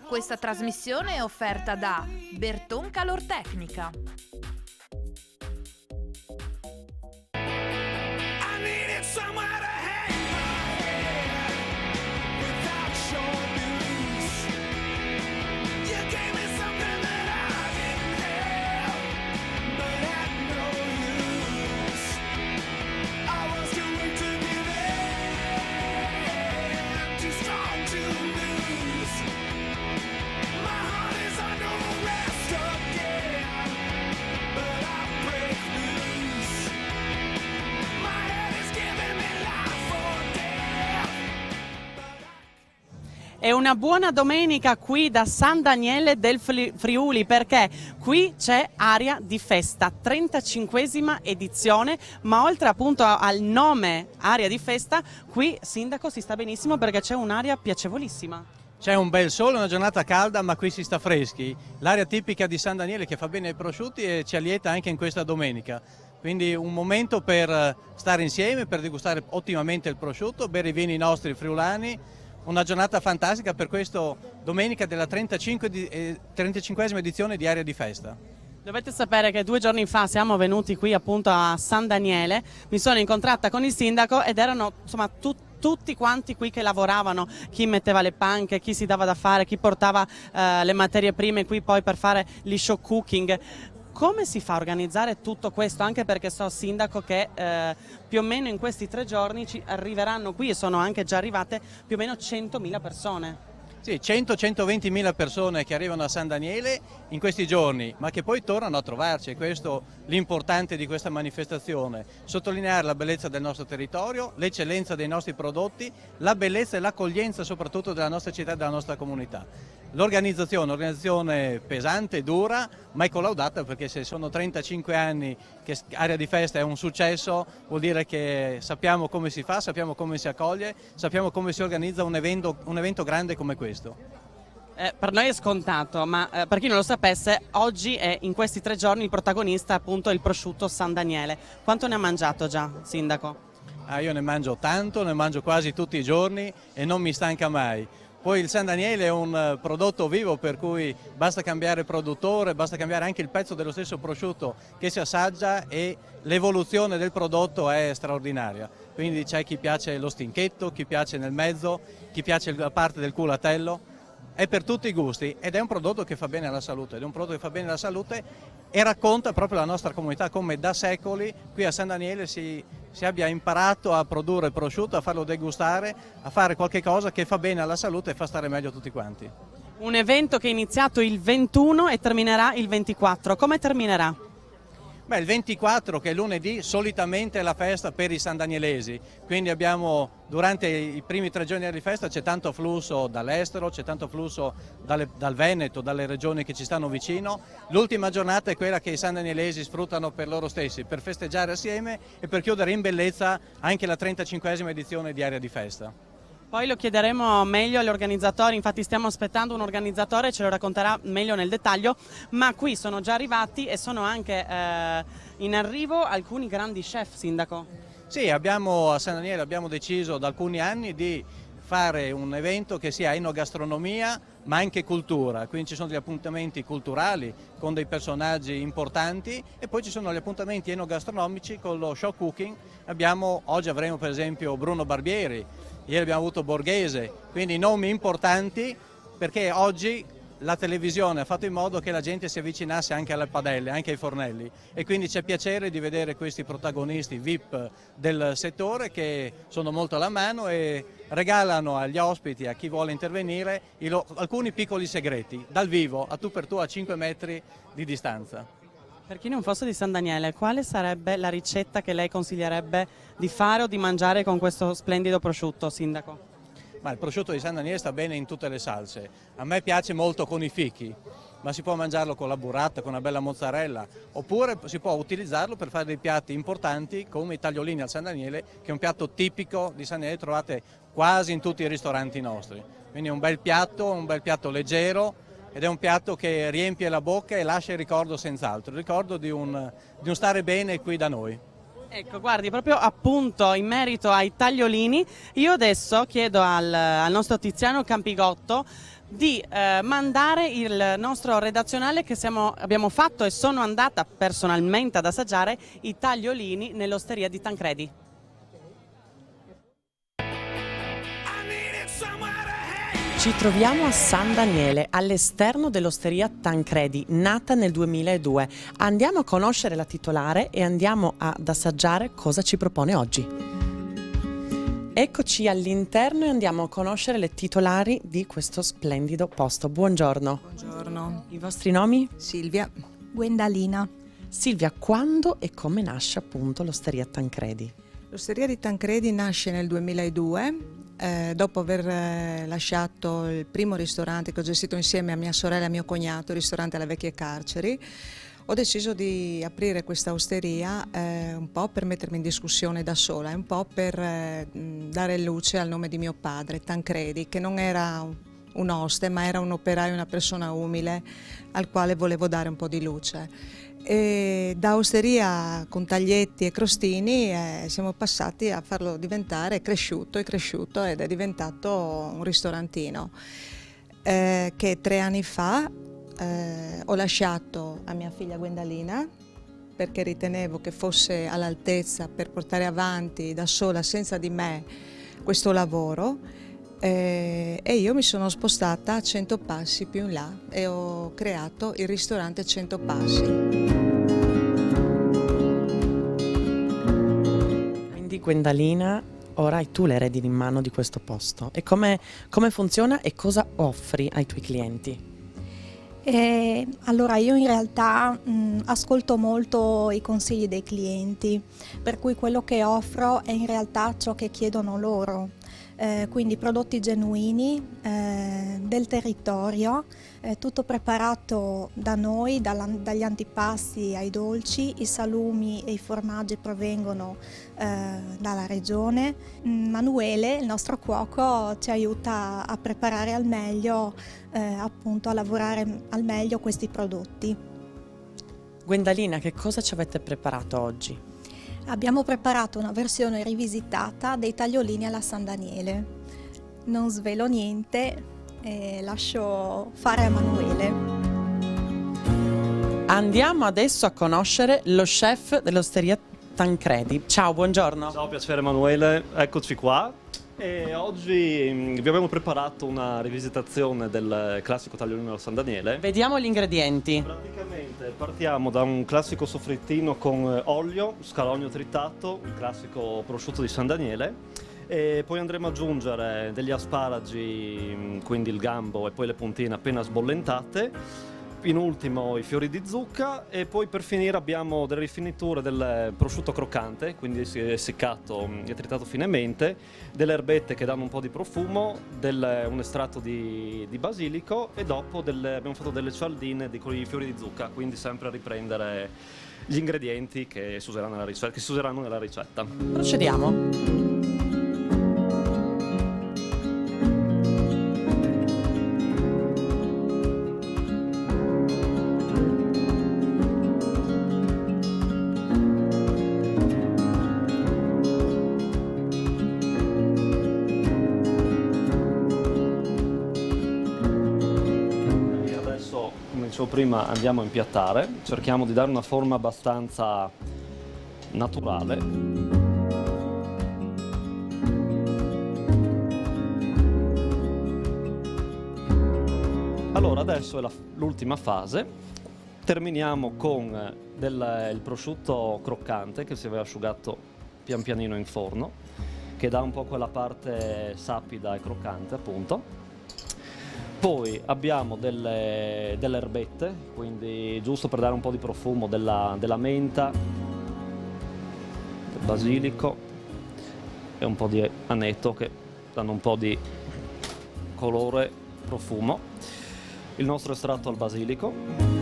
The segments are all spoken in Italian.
Questa trasmissione è offerta da Berton Calortecnica. È una buona domenica qui da San Daniele del Friuli, perché qui c'è aria di festa, 35esima edizione, ma oltre appunto al nome aria di festa, qui sindaco si sta benissimo perché c'è un'aria piacevolissima. C'è un bel sole, una giornata calda, ma qui si sta freschi. L'aria tipica di San Daniele che fa bene ai prosciutti e ci allieta anche in questa domenica. Quindi un momento per stare insieme, per degustare ottimamente il prosciutto, bere i vini nostri friulani. Una giornata fantastica per questa domenica della 35esima edizione di Aria di Festa. Dovete sapere che 2 giorni fa siamo venuti qui appunto a San Daniele, mi sono incontrata con il sindaco ed erano insomma tutti quanti qui che lavoravano, chi metteva le panche, chi si dava da fare, chi portava le materie prime qui poi per fare gli show cooking. Come si fa a organizzare tutto questo? Anche perché so, sindaco, che più o meno in questi 3 giorni ci arriveranno qui e sono anche già arrivate più o meno 100.000 persone. Sì, 100-120.000 persone che arrivano a San Daniele in questi giorni, ma che poi tornano a trovarci, e questo l'importante di questa manifestazione, sottolineare la bellezza del nostro territorio, l'eccellenza dei nostri prodotti, la bellezza e l'accoglienza soprattutto della nostra città e della nostra comunità. L'organizzazione pesante, dura, ma è collaudata, perché se sono 35 anni che Aria di Festa è un successo, vuol dire che sappiamo come si fa, sappiamo come si accoglie, sappiamo come si organizza un evento grande come questo. Per noi è scontato, ma per chi non lo sapesse, oggi è in questi 3 giorni il protagonista appunto il prosciutto San Daniele. Quanto ne ha mangiato già, sindaco? Io ne mangio tanto, ne mangio quasi tutti i giorni e non mi stanca mai. Poi il San Daniele è un prodotto vivo, per cui basta cambiare produttore, basta cambiare anche il pezzo dello stesso prosciutto che si assaggia e l'evoluzione del prodotto è straordinaria. Quindi c'è chi piace lo stinchetto, chi piace nel mezzo, chi piace la parte del culatello. È per tutti i gusti ed è un prodotto che fa bene alla salute, e racconta proprio la nostra comunità, come da secoli qui a San Daniele si abbia imparato a produrre prosciutto, a farlo degustare, a fare qualche cosa che fa bene alla salute e fa stare meglio tutti quanti. Un evento che è iniziato il 21 e terminerà il 24. Come terminerà? Beh, il 24, che è lunedì, solitamente è la festa per i sandanielesi, quindi abbiamo durante i primi 3 giorni di festa c'è tanto flusso dall'estero, c'è tanto flusso dal Veneto, dalle regioni che ci stanno vicino. L'ultima giornata è quella che i sandanielesi sfruttano per loro stessi, per festeggiare assieme e per chiudere in bellezza anche la 35esima edizione di Aria di Festa. Poi lo chiederemo meglio agli organizzatori, infatti stiamo aspettando un organizzatore, ce lo racconterà meglio nel dettaglio, ma qui sono già arrivati e sono anche in arrivo alcuni grandi chef, sindaco. Sì, a San Daniele abbiamo deciso da alcuni anni di fare un evento che sia enogastronomia ma anche cultura, quindi ci sono degli appuntamenti culturali con dei personaggi importanti e poi ci sono gli appuntamenti enogastronomici con lo show cooking. Oggi avremo per esempio Bruno Barbieri, ieri abbiamo avuto Borghese, quindi nomi importanti, perché oggi la televisione ha fatto in modo che la gente si avvicinasse anche alle padelle, anche ai fornelli, e quindi c'è piacere di vedere questi protagonisti VIP del settore che sono molto alla mano e regalano agli ospiti, a chi vuole intervenire, alcuni piccoli segreti, dal vivo, a tu per tu, a 5 metri di distanza. Per chi non fosse di San Daniele, quale sarebbe la ricetta che lei consiglierebbe di fare o di mangiare con questo splendido prosciutto, sindaco? Ma il prosciutto di San Daniele sta bene in tutte le salse. A me piace molto con i fichi, ma si può mangiarlo con la burrata, con una bella mozzarella, oppure si può utilizzarlo per fare dei piatti importanti come i tagliolini al San Daniele, che è un piatto tipico di San Daniele, trovate quasi in tutti i ristoranti nostri. Quindi è un bel piatto leggero, ed è un piatto che riempie la bocca e lascia il ricordo senz'altro, il ricordo di un stare bene qui da noi. Ecco, guardi, proprio appunto in merito ai tagliolini, io adesso chiedo al nostro Tiziano Campigotto di mandare il nostro redazionale che abbiamo fatto e sono andata personalmente ad assaggiare i tagliolini nell'osteria di Tancredi. Ci troviamo a San Daniele, all'esterno dell'osteria Tancredi, nata nel 2002. Andiamo a conoscere la titolare e andiamo ad assaggiare cosa ci propone oggi. Eccoci all'interno e andiamo a conoscere le titolari di questo splendido posto. Buongiorno. Buongiorno. I vostri nomi? Silvia. Gwendalina. Silvia, quando e come nasce appunto l'osteria Tancredi? L'osteria di Tancredi nasce nel 2002, dopo aver lasciato il primo ristorante che ho gestito insieme a mia sorella e a mio cognato, il ristorante alle Vecchie Carceri. Ho deciso di aprire questa osteria un po' per mettermi in discussione da sola e un po' per dare luce al nome di mio padre, Tancredi, che non era un oste ma era un operaio, una persona umile al quale volevo dare un po' di luce. E da osteria con taglietti e crostini siamo passati a farlo diventare cresciuto ed è diventato un ristorantino che 3 anni fa ho lasciato a mia figlia Gwendalina perché ritenevo che fosse all'altezza per portare avanti da sola senza di me questo lavoro e io mi sono spostata a 100 passi più in là e ho creato il ristorante 100 passi. Quindi Gwendalina, ora hai tu le redini in mano di questo posto e come funziona e cosa offri ai tuoi clienti? Allora io in realtà ascolto molto i consigli dei clienti, per cui quello che offro è in realtà ciò che chiedono loro, quindi prodotti genuini del territorio, tutto preparato da noi, dagli antipasti ai dolci, i salumi e i formaggi provengono dalla regione. Manuele, il nostro cuoco, ci aiuta a preparare al meglio, appunto a lavorare al meglio questi prodotti. Gwendalina, che cosa ci avete preparato oggi? Abbiamo preparato una versione rivisitata dei tagliolini alla San Daniele. Non svelo niente e lascio fare a Manuele. Andiamo adesso a conoscere lo chef dell'osteria Tancredi. Ciao, buongiorno. Ciao, piacere Emanuele, eccoci qua. E oggi vi abbiamo preparato una rivisitazione del classico tagliolino alla San Daniele. Vediamo gli ingredienti. Praticamente partiamo da un classico soffrittino con olio, scalogno tritato, il classico prosciutto di San Daniele. E poi andremo ad aggiungere degli asparagi, quindi il gambo e poi le puntine appena sbollentate. In ultimo i fiori di zucca e poi per finire abbiamo delle rifiniture del prosciutto croccante, quindi essiccato e tritato finemente, delle erbette che danno un po' di profumo, un estratto di basilico e dopo abbiamo fatto delle cialdine con i fiori di zucca, quindi sempre a riprendere gli ingredienti che si useranno nella ricetta. Procediamo. Come dicevo prima, andiamo a impiattare, cerchiamo di dare una forma abbastanza naturale. Allora, adesso è l'ultima fase, terminiamo con il prosciutto croccante che si aveva asciugato pian pianino in forno, che dà un po' quella parte sapida e croccante appunto. Poi abbiamo delle erbette, quindi giusto per dare un po' di profumo della menta, del basilico e un po' di aneto che danno un po' di colore, profumo. Il nostro estratto al basilico.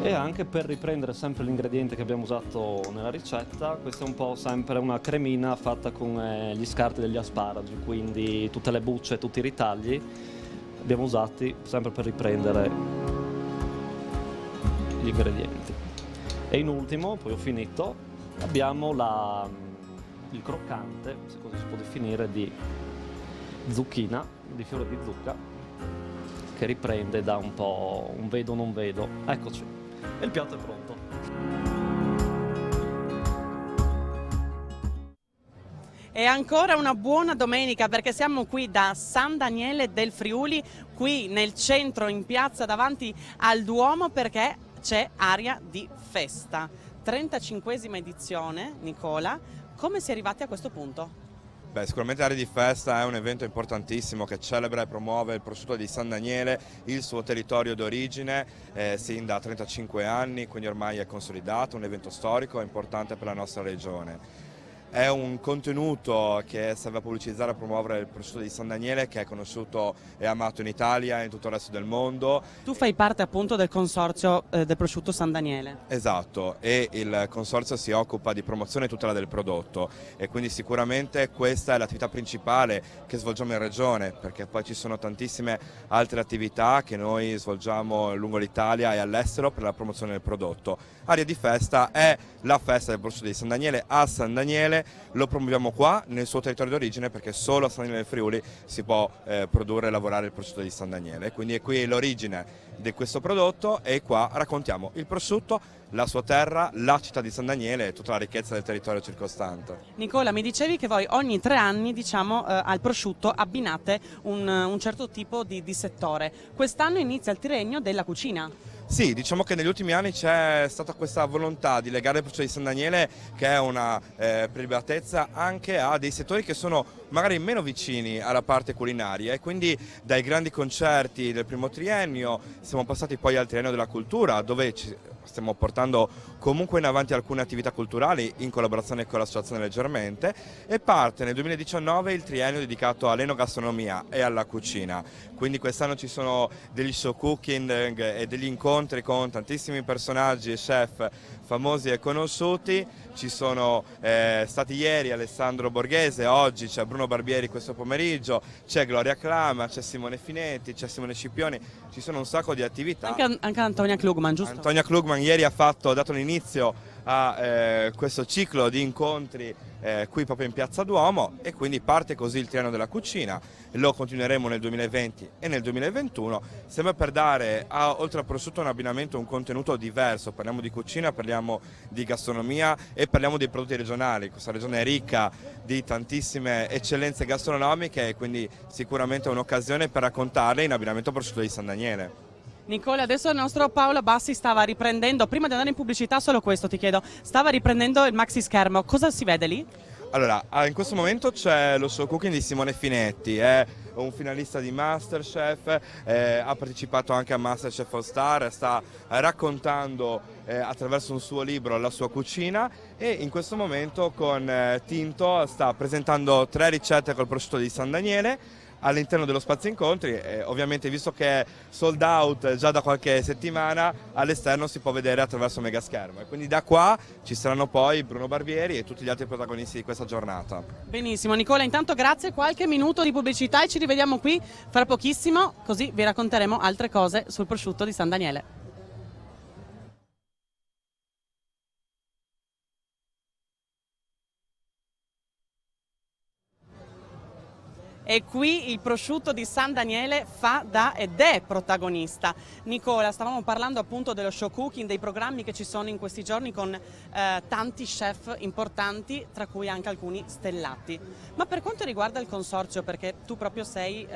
E anche per riprendere sempre l'ingrediente che abbiamo usato nella ricetta, questa è un po' sempre una cremina fatta con gli scarti degli asparagi, quindi tutte le bucce, tutti i ritagli abbiamo usati sempre per riprendere gli ingredienti. E in ultimo, poi ho finito, abbiamo il croccante, se così si può definire, di zucchina, di fiore di zucca, che riprende da un po' un vedo non vedo. Eccoci, e il piatto è pronto. E ancora una buona domenica, perché siamo qui da San Daniele del Friuli, qui nel centro, in piazza davanti al Duomo, perché c'è aria di festa. 35esima edizione, Nicola. Come si è arrivati a questo punto? Beh, sicuramente Aria di Festa è un evento importantissimo che celebra e promuove il prosciutto di San Daniele, il suo territorio d'origine, sin da 35 anni, quindi ormai è consolidato, un evento storico importante per la nostra regione. È un contenuto che serve a pubblicizzare e promuovere il prosciutto di San Daniele, che è conosciuto e amato in Italia e in tutto il resto del mondo. Tu fai parte appunto del consorzio del prosciutto San Daniele. Esatto, e il consorzio si occupa di promozione e tutela del prodotto, e quindi sicuramente questa è l'attività principale che svolgiamo in regione, perché poi ci sono tantissime altre attività che noi svolgiamo lungo l'Italia e all'estero per la promozione del prodotto. Aria di Festa è la festa del prosciutto di San Daniele a San Daniele, lo promuoviamo qua nel suo territorio d'origine, perché solo a San Daniele del Friuli si può produrre e lavorare il prosciutto di San Daniele, quindi è qui l'origine di questo prodotto, e qua raccontiamo il prosciutto, la sua terra, la città di San Daniele e tutta la ricchezza del territorio circostante. Nicola, mi dicevi che voi ogni 3 anni, diciamo, al prosciutto abbinate un certo tipo di settore. Quest'anno inizia il triennio della cucina. Sì, diciamo che negli ultimi anni c'è stata questa volontà di legare il prosciutto di San Daniele, che è una prelibatezza, anche a dei settori che sono magari meno vicini alla parte culinaria, e quindi dai grandi concerti del primo triennio siamo passati poi al triennio della cultura, dove stiamo portando comunque in avanti alcune attività culturali in collaborazione con l'associazione Leggermente, e parte nel 2019 il triennio dedicato all'enogastronomia e alla cucina. Quindi quest'anno ci sono degli show cooking e degli incontri con tantissimi personaggi e chef famosi e conosciuti. Ci sono stati ieri Alessandro Borghese, oggi c'è Bruno Barbieri questo pomeriggio, c'è Gloria Clama, c'è Simone Finetti, c'è Simone Scipioni, ci sono un sacco di attività. Anche Antonia Klugman, giusto? Antonia Klugman ieri ha dato l'inizio a questo ciclo di incontri qui proprio in Piazza Duomo, e quindi parte così il triennio della cucina. Lo continueremo nel 2020 e nel 2021, sempre per dare oltre al prosciutto un abbinamento, un contenuto diverso. Parliamo di cucina, parliamo di gastronomia e parliamo dei prodotti regionali. Questa regione è ricca di tantissime eccellenze gastronomiche, e quindi sicuramente è un'occasione per raccontarle in abbinamento al prosciutto di San Daniele. Nicola, adesso il nostro Paolo Bassi stava riprendendo, prima di andare in pubblicità solo questo ti chiedo, stava riprendendo il maxi schermo, cosa si vede lì? Allora, in questo momento c'è lo show cooking di Simone Finetti, è un finalista di Masterchef, ha partecipato anche a Masterchef All Star, sta raccontando attraverso un suo libro la sua cucina, e in questo momento con Tinto sta presentando 3 ricette col prosciutto di San Daniele all'interno dello spazio incontri. Ovviamente, visto che è sold out già da qualche settimana, all'esterno si può vedere attraverso mega schermo, e quindi da qua ci saranno poi Bruno Barbieri e tutti gli altri protagonisti di questa giornata. Benissimo Nicola, intanto grazie, qualche minuto di pubblicità e ci rivediamo qui fra pochissimo, così vi racconteremo altre cose sul prosciutto di San Daniele. E qui il prosciutto di San Daniele fa da ed è protagonista. Nicola, stavamo parlando appunto dello show cooking, dei programmi che ci sono in questi giorni con tanti chef importanti, tra cui anche alcuni stellati. Ma per quanto riguarda il consorzio, perché tu proprio sei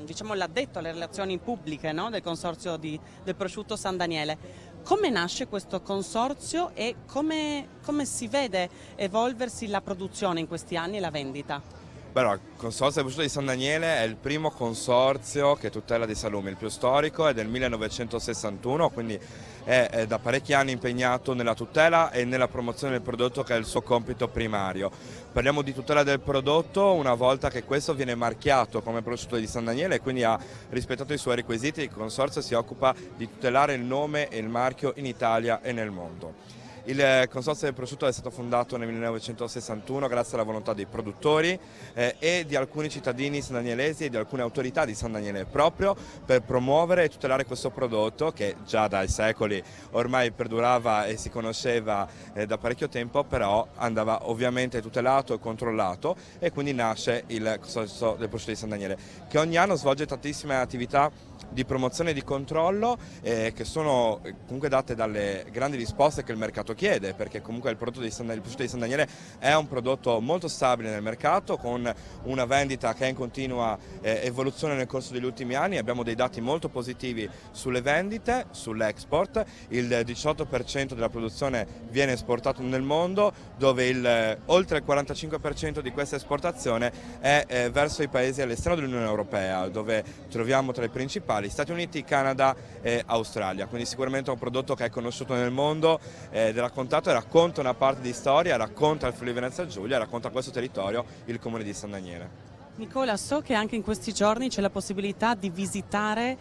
diciamo l'addetto alle relazioni pubbliche, no? Del consorzio del prosciutto San Daniele, come nasce questo consorzio e come si vede evolversi la produzione in questi anni e la vendita? Beh, allora, il Consorzio del prosciutto di San Daniele è il primo consorzio che tutela dei salumi, il più storico, è del 1961, quindi è da parecchi anni impegnato nella tutela e nella promozione del prodotto, che è il suo compito primario. Parliamo di tutela del prodotto una volta che questo viene marchiato come prosciutto di San Daniele, e quindi ha rispettato i suoi requisiti. Il Consorzio si occupa di tutelare il nome e il marchio in Italia e nel mondo. Il Consorzio del Prosciutto è stato fondato nel 1961 grazie alla volontà dei produttori e di alcuni cittadini sandanielesi e di alcune autorità di San Daniele, proprio per promuovere e tutelare questo prodotto che già dai secoli ormai perdurava e si conosceva da parecchio tempo, però andava ovviamente tutelato e controllato, e quindi nasce il Consorzio del Prosciutto di San Daniele, che ogni anno svolge tantissime attività di promozione e di controllo che sono comunque date dalle grandi risposte che il mercato chiede, perché comunque il prosciutto di San Daniele è un prodotto molto stabile nel mercato, con una vendita che è in continua evoluzione nel corso degli ultimi anni. Abbiamo dei dati molto positivi sulle vendite, sull'export. Il 18% della produzione viene esportato nel mondo, dove oltre il 45% di questa esportazione è verso i paesi all'esterno dell'Unione Europea, dove troviamo tra i principali Stati Uniti, Canada e Australia. Quindi sicuramente è un prodotto che è conosciuto nel mondo ed è raccontato, e racconta una parte di storia, racconta il Friuli Venezia Giulia, racconta questo territorio, il comune di San Daniele. Nicola, so che anche in questi giorni c'è la possibilità di visitare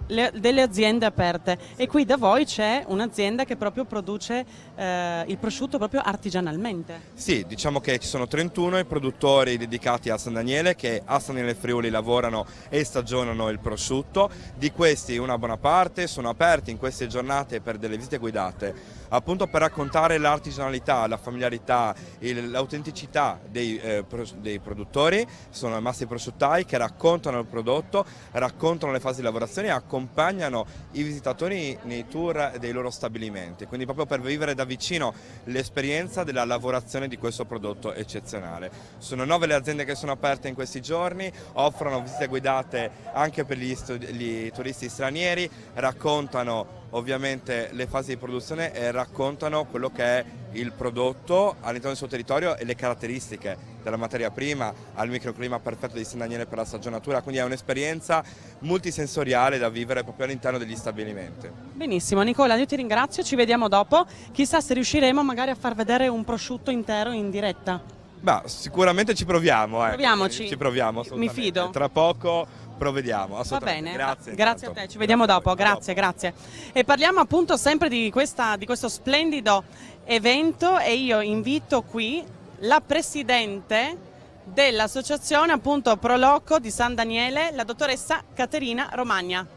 delle aziende aperte, e qui da voi c'è un'azienda che proprio produce il prosciutto proprio artigianalmente. Sì, diciamo che ci sono 31 i produttori dedicati a San Daniele, che a San Daniele Friuli lavorano e stagionano il prosciutto. Di questi una buona parte sono aperti in queste giornate per delle visite guidate, appunto per raccontare l'artigianalità, la familiarità, l'autenticità dei produttori. Sono i mastri prosciuttai che raccontano il prodotto, raccontano le fasi di lavorazione e accompagnano i visitatori nei tour dei loro stabilimenti, quindi proprio per vivere da vicino l'esperienza della lavorazione di questo prodotto eccezionale. Sono 9 le aziende che sono aperte in questi giorni, offrono visite guidate anche per gli turisti stranieri, raccontano ovviamente le fasi di produzione e raccontano quello che è il prodotto all'interno del suo territorio e le caratteristiche della materia prima, al microclima perfetto di San Daniele per la stagionatura, quindi è un'esperienza multisensoriale da vivere proprio all'interno degli stabilimenti. Benissimo Nicola, io ti ringrazio, ci vediamo dopo, chissà se riusciremo magari a far vedere un prosciutto intero in diretta. Beh, sicuramente ci proviamo. Proviamoci. Ci proviamo, Mi fido. Tra poco provvediamo, assolutamente. Va bene, Grazie a te, ci vediamo dopo, grazie. E parliamo appunto sempre di questo splendido evento, e io invito qui la presidente dell'associazione appunto Proloco di San Daniele, la dottoressa Caterina Romagna.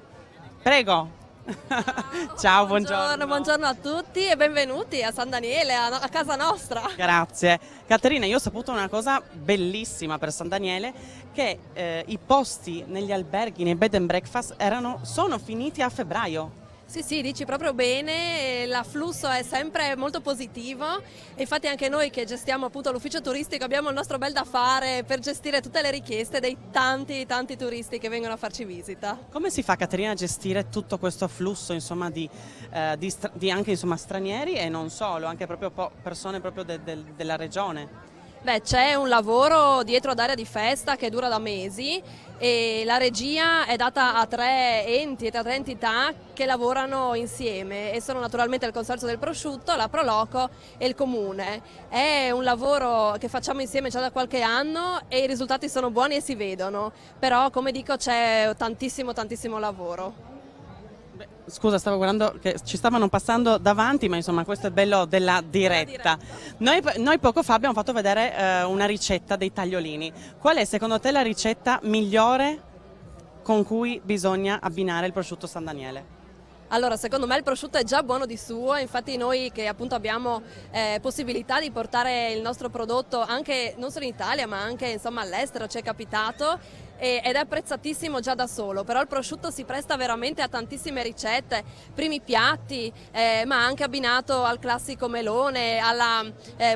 Prego. Ciao, buongiorno. Buongiorno a tutti e benvenuti a San Daniele, a casa nostra. Grazie. Caterina, io ho saputo una cosa bellissima per San Daniele, che i posti negli alberghi, nei bed and breakfast sono finiti a febbraio. Sì, dici proprio bene, l'afflusso è sempre molto positivo, e infatti anche noi che gestiamo appunto l'ufficio turistico abbiamo il nostro bel da fare per gestire tutte le richieste dei tanti turisti che vengono a farci visita. Come si fa, Caterina, a gestire tutto questo afflusso, insomma, di anche insomma, stranieri e non solo, anche proprio persone proprio della regione? Beh, c'è un lavoro dietro ad Area di Festa che dura da mesi, e la regia è data a 3 enti e a 3 entità che lavorano insieme, e sono naturalmente il Consorzio del Prosciutto, la Proloco e il Comune. È un lavoro che facciamo insieme già da qualche anno e i risultati sono buoni e si vedono, però come dico c'è tantissimo lavoro. Scusa, stavo guardando che ci stavano passando davanti, ma insomma questo è il bello della diretta. Noi poco fa abbiamo fatto vedere una ricetta dei tagliolini. Qual è secondo te la ricetta migliore con cui bisogna abbinare il prosciutto San Daniele? Allora, secondo me il prosciutto è già buono di suo, infatti noi che appunto abbiamo possibilità di portare il nostro prodotto anche non solo in Italia ma anche insomma all'estero, ci è capitato, ed è apprezzatissimo già da solo, però il prosciutto si presta veramente a tantissime ricette, primi piatti, ma anche abbinato al classico melone, alla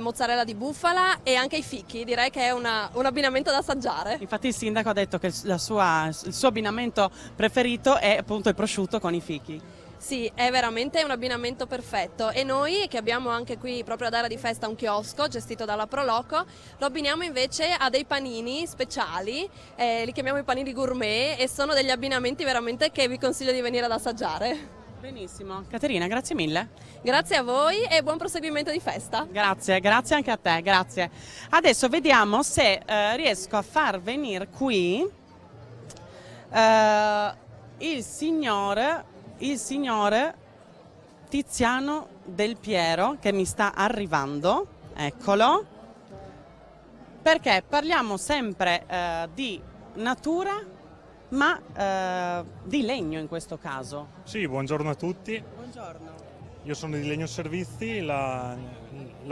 mozzarella di bufala e anche ai fichi. Direi che è un abbinamento da assaggiare. Infatti il sindaco ha detto che il suo abbinamento preferito è appunto il prosciutto con i fichi. Sì, è veramente un abbinamento perfetto, e noi che abbiamo anche qui proprio ad Area di Festa un chiosco gestito dalla Proloco, lo abbiniamo invece a dei panini speciali, li chiamiamo i panini gourmet, e sono degli abbinamenti veramente che vi consiglio di venire ad assaggiare. Benissimo, Caterina, grazie mille. Grazie a voi e buon proseguimento di festa. Grazie anche a te, grazie. Adesso vediamo se riesco a far venire qui il signore Tiziano Del Piero che mi sta arrivando, eccolo, perché parliamo sempre di natura, ma di legno in questo caso. Sì, buongiorno a tutti. Buongiorno. Io sono di Legno Servizi, la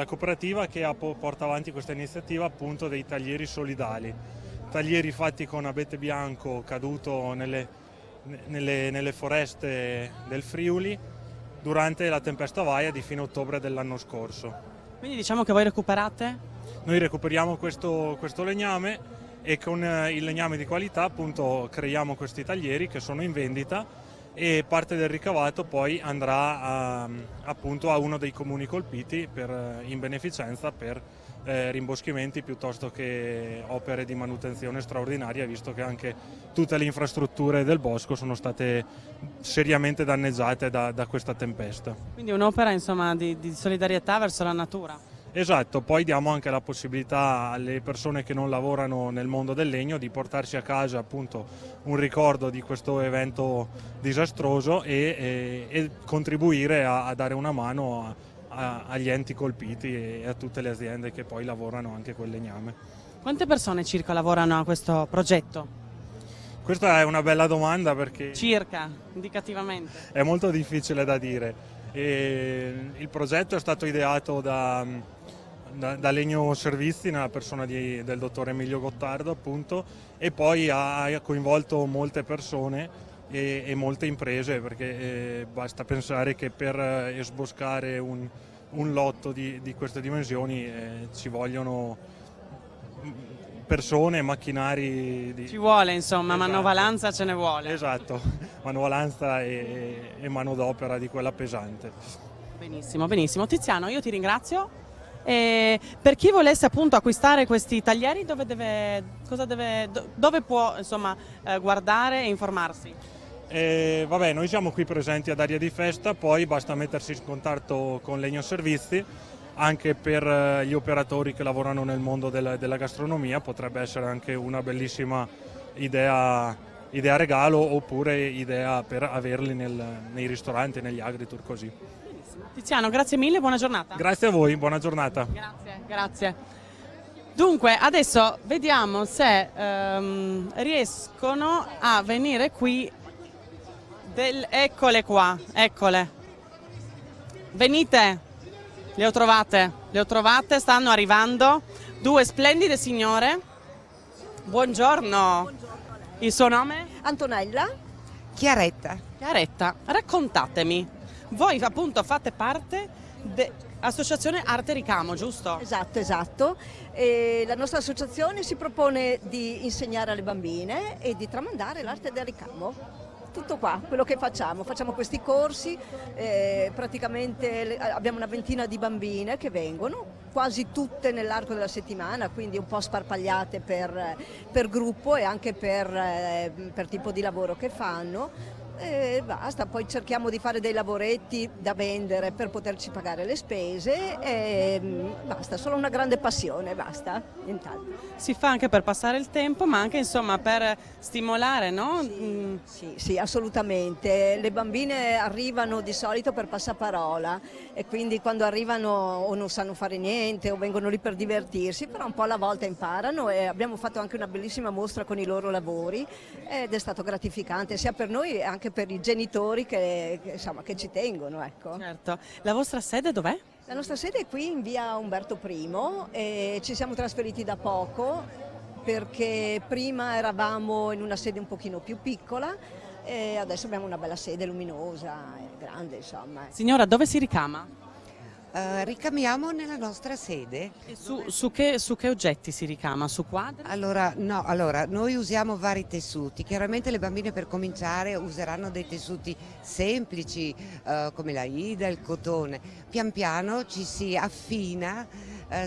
cooperativa che porta avanti questa iniziativa appunto dei taglieri solidali. Taglieri fatti con abete bianco caduto nelle foreste del Friuli durante la tempesta Vaia di fine ottobre dell'anno scorso. Quindi diciamo che voi recuperate? Noi recuperiamo questo legname e con il legname di qualità appunto creiamo questi taglieri che sono in vendita e parte del ricavato poi andrà appunto a uno dei comuni colpiti in beneficenza per rimboschimenti piuttosto che opere di manutenzione straordinaria, visto che anche tutte le infrastrutture del bosco sono state seriamente danneggiate da questa tempesta. Quindi un'opera insomma di solidarietà verso la natura. Esatto, poi diamo anche la possibilità alle persone che non lavorano nel mondo del legno di portarsi a casa appunto un ricordo di questo evento disastroso e contribuire a dare una mano agli enti colpiti e a tutte le aziende che poi lavorano anche col legname. Quante persone circa lavorano a questo progetto? Questa è una bella domanda perché Circa, indicativamente. è molto difficile da dire. Il progetto è stato ideato da Legno Servizi nella persona del dottor Emilio Gottardo appunto, e poi ha coinvolto molte persone e molte imprese, perché basta pensare che per esboscare un lotto di queste dimensioni ci vogliono persone, macchinari. Ci vuole insomma, Esatto. manovalanza ce ne vuole. Esatto, manovalanza e manodopera di quella pesante. Benissimo, benissimo. Tiziano, io ti ringrazio. E per chi volesse appunto acquistare questi taglieri, dove può insomma guardare e informarsi? Vabbè, noi siamo qui presenti ad Aria di Festa, poi basta mettersi in contatto con Legno Servizi, anche per gli operatori che lavorano nel mondo della gastronomia, potrebbe essere anche una bellissima idea regalo oppure idea per averli nei ristoranti, negli agritour così. Tiziano, grazie mille, buona giornata. Grazie a voi, buona giornata. Grazie, grazie. Dunque, adesso vediamo se riescono a venire qui. Eccole qua, eccole. Venite, le ho trovate, stanno arrivando. Due splendide signore. Buongiorno. Il suo nome? Antonella. Chiaretta. Chiaretta, raccontatemi. Voi appunto fate parte dell'associazione Arte Ricamo, giusto? Esatto. La nostra associazione si propone di insegnare alle bambine e di tramandare l'arte del ricamo. Tutto qua, quello che facciamo questi corsi, praticamente abbiamo una ventina di bambine che vengono, quasi tutte nell'arco della settimana, quindi un po' sparpagliate per gruppo e anche per tipo di lavoro che fanno. E basta, poi cerchiamo di fare dei lavoretti da vendere per poterci pagare le spese e basta, solo una grande passione, basta, nient'altro. Si fa anche per passare il tempo, ma anche insomma per stimolare, no? Sì, assolutamente. Le bambine arrivano di solito per passaparola e quindi quando arrivano o non sanno fare niente o vengono lì per divertirsi, però un po' alla volta imparano e abbiamo fatto anche una bellissima mostra con i loro lavori ed è stato gratificante sia per noi anche per i genitori che ci tengono. Ecco. Certo. La vostra sede dov'è? La nostra sede è qui in via Umberto I e ci siamo trasferiti da poco perché prima eravamo in una sede un pochino più piccola e adesso abbiamo una bella sede luminosa e grande, insomma. Signora, dove si ricama? Ricamiamo nella nostra sede. E su che oggetti si ricama? Su quadri? Allora, noi usiamo vari tessuti. Chiaramente le bambine per cominciare useranno dei tessuti semplici come la hida, il cotone. Pian piano ci si affina,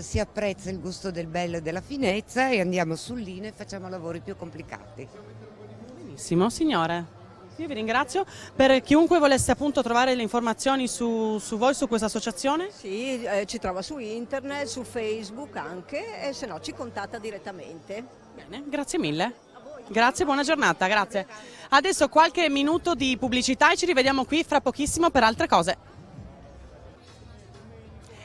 si apprezza il gusto del bello e della finezza e andiamo sul lino e facciamo lavori più complicati. Benissimo, signore. Io vi ringrazio. Per chiunque volesse appunto trovare le informazioni su voi, su questa associazione? Sì, ci trova su internet, su Facebook anche e se no ci contatta direttamente. Bene, grazie mille. Grazie, buona giornata, grazie. Adesso qualche minuto di pubblicità e ci rivediamo qui fra pochissimo per altre cose.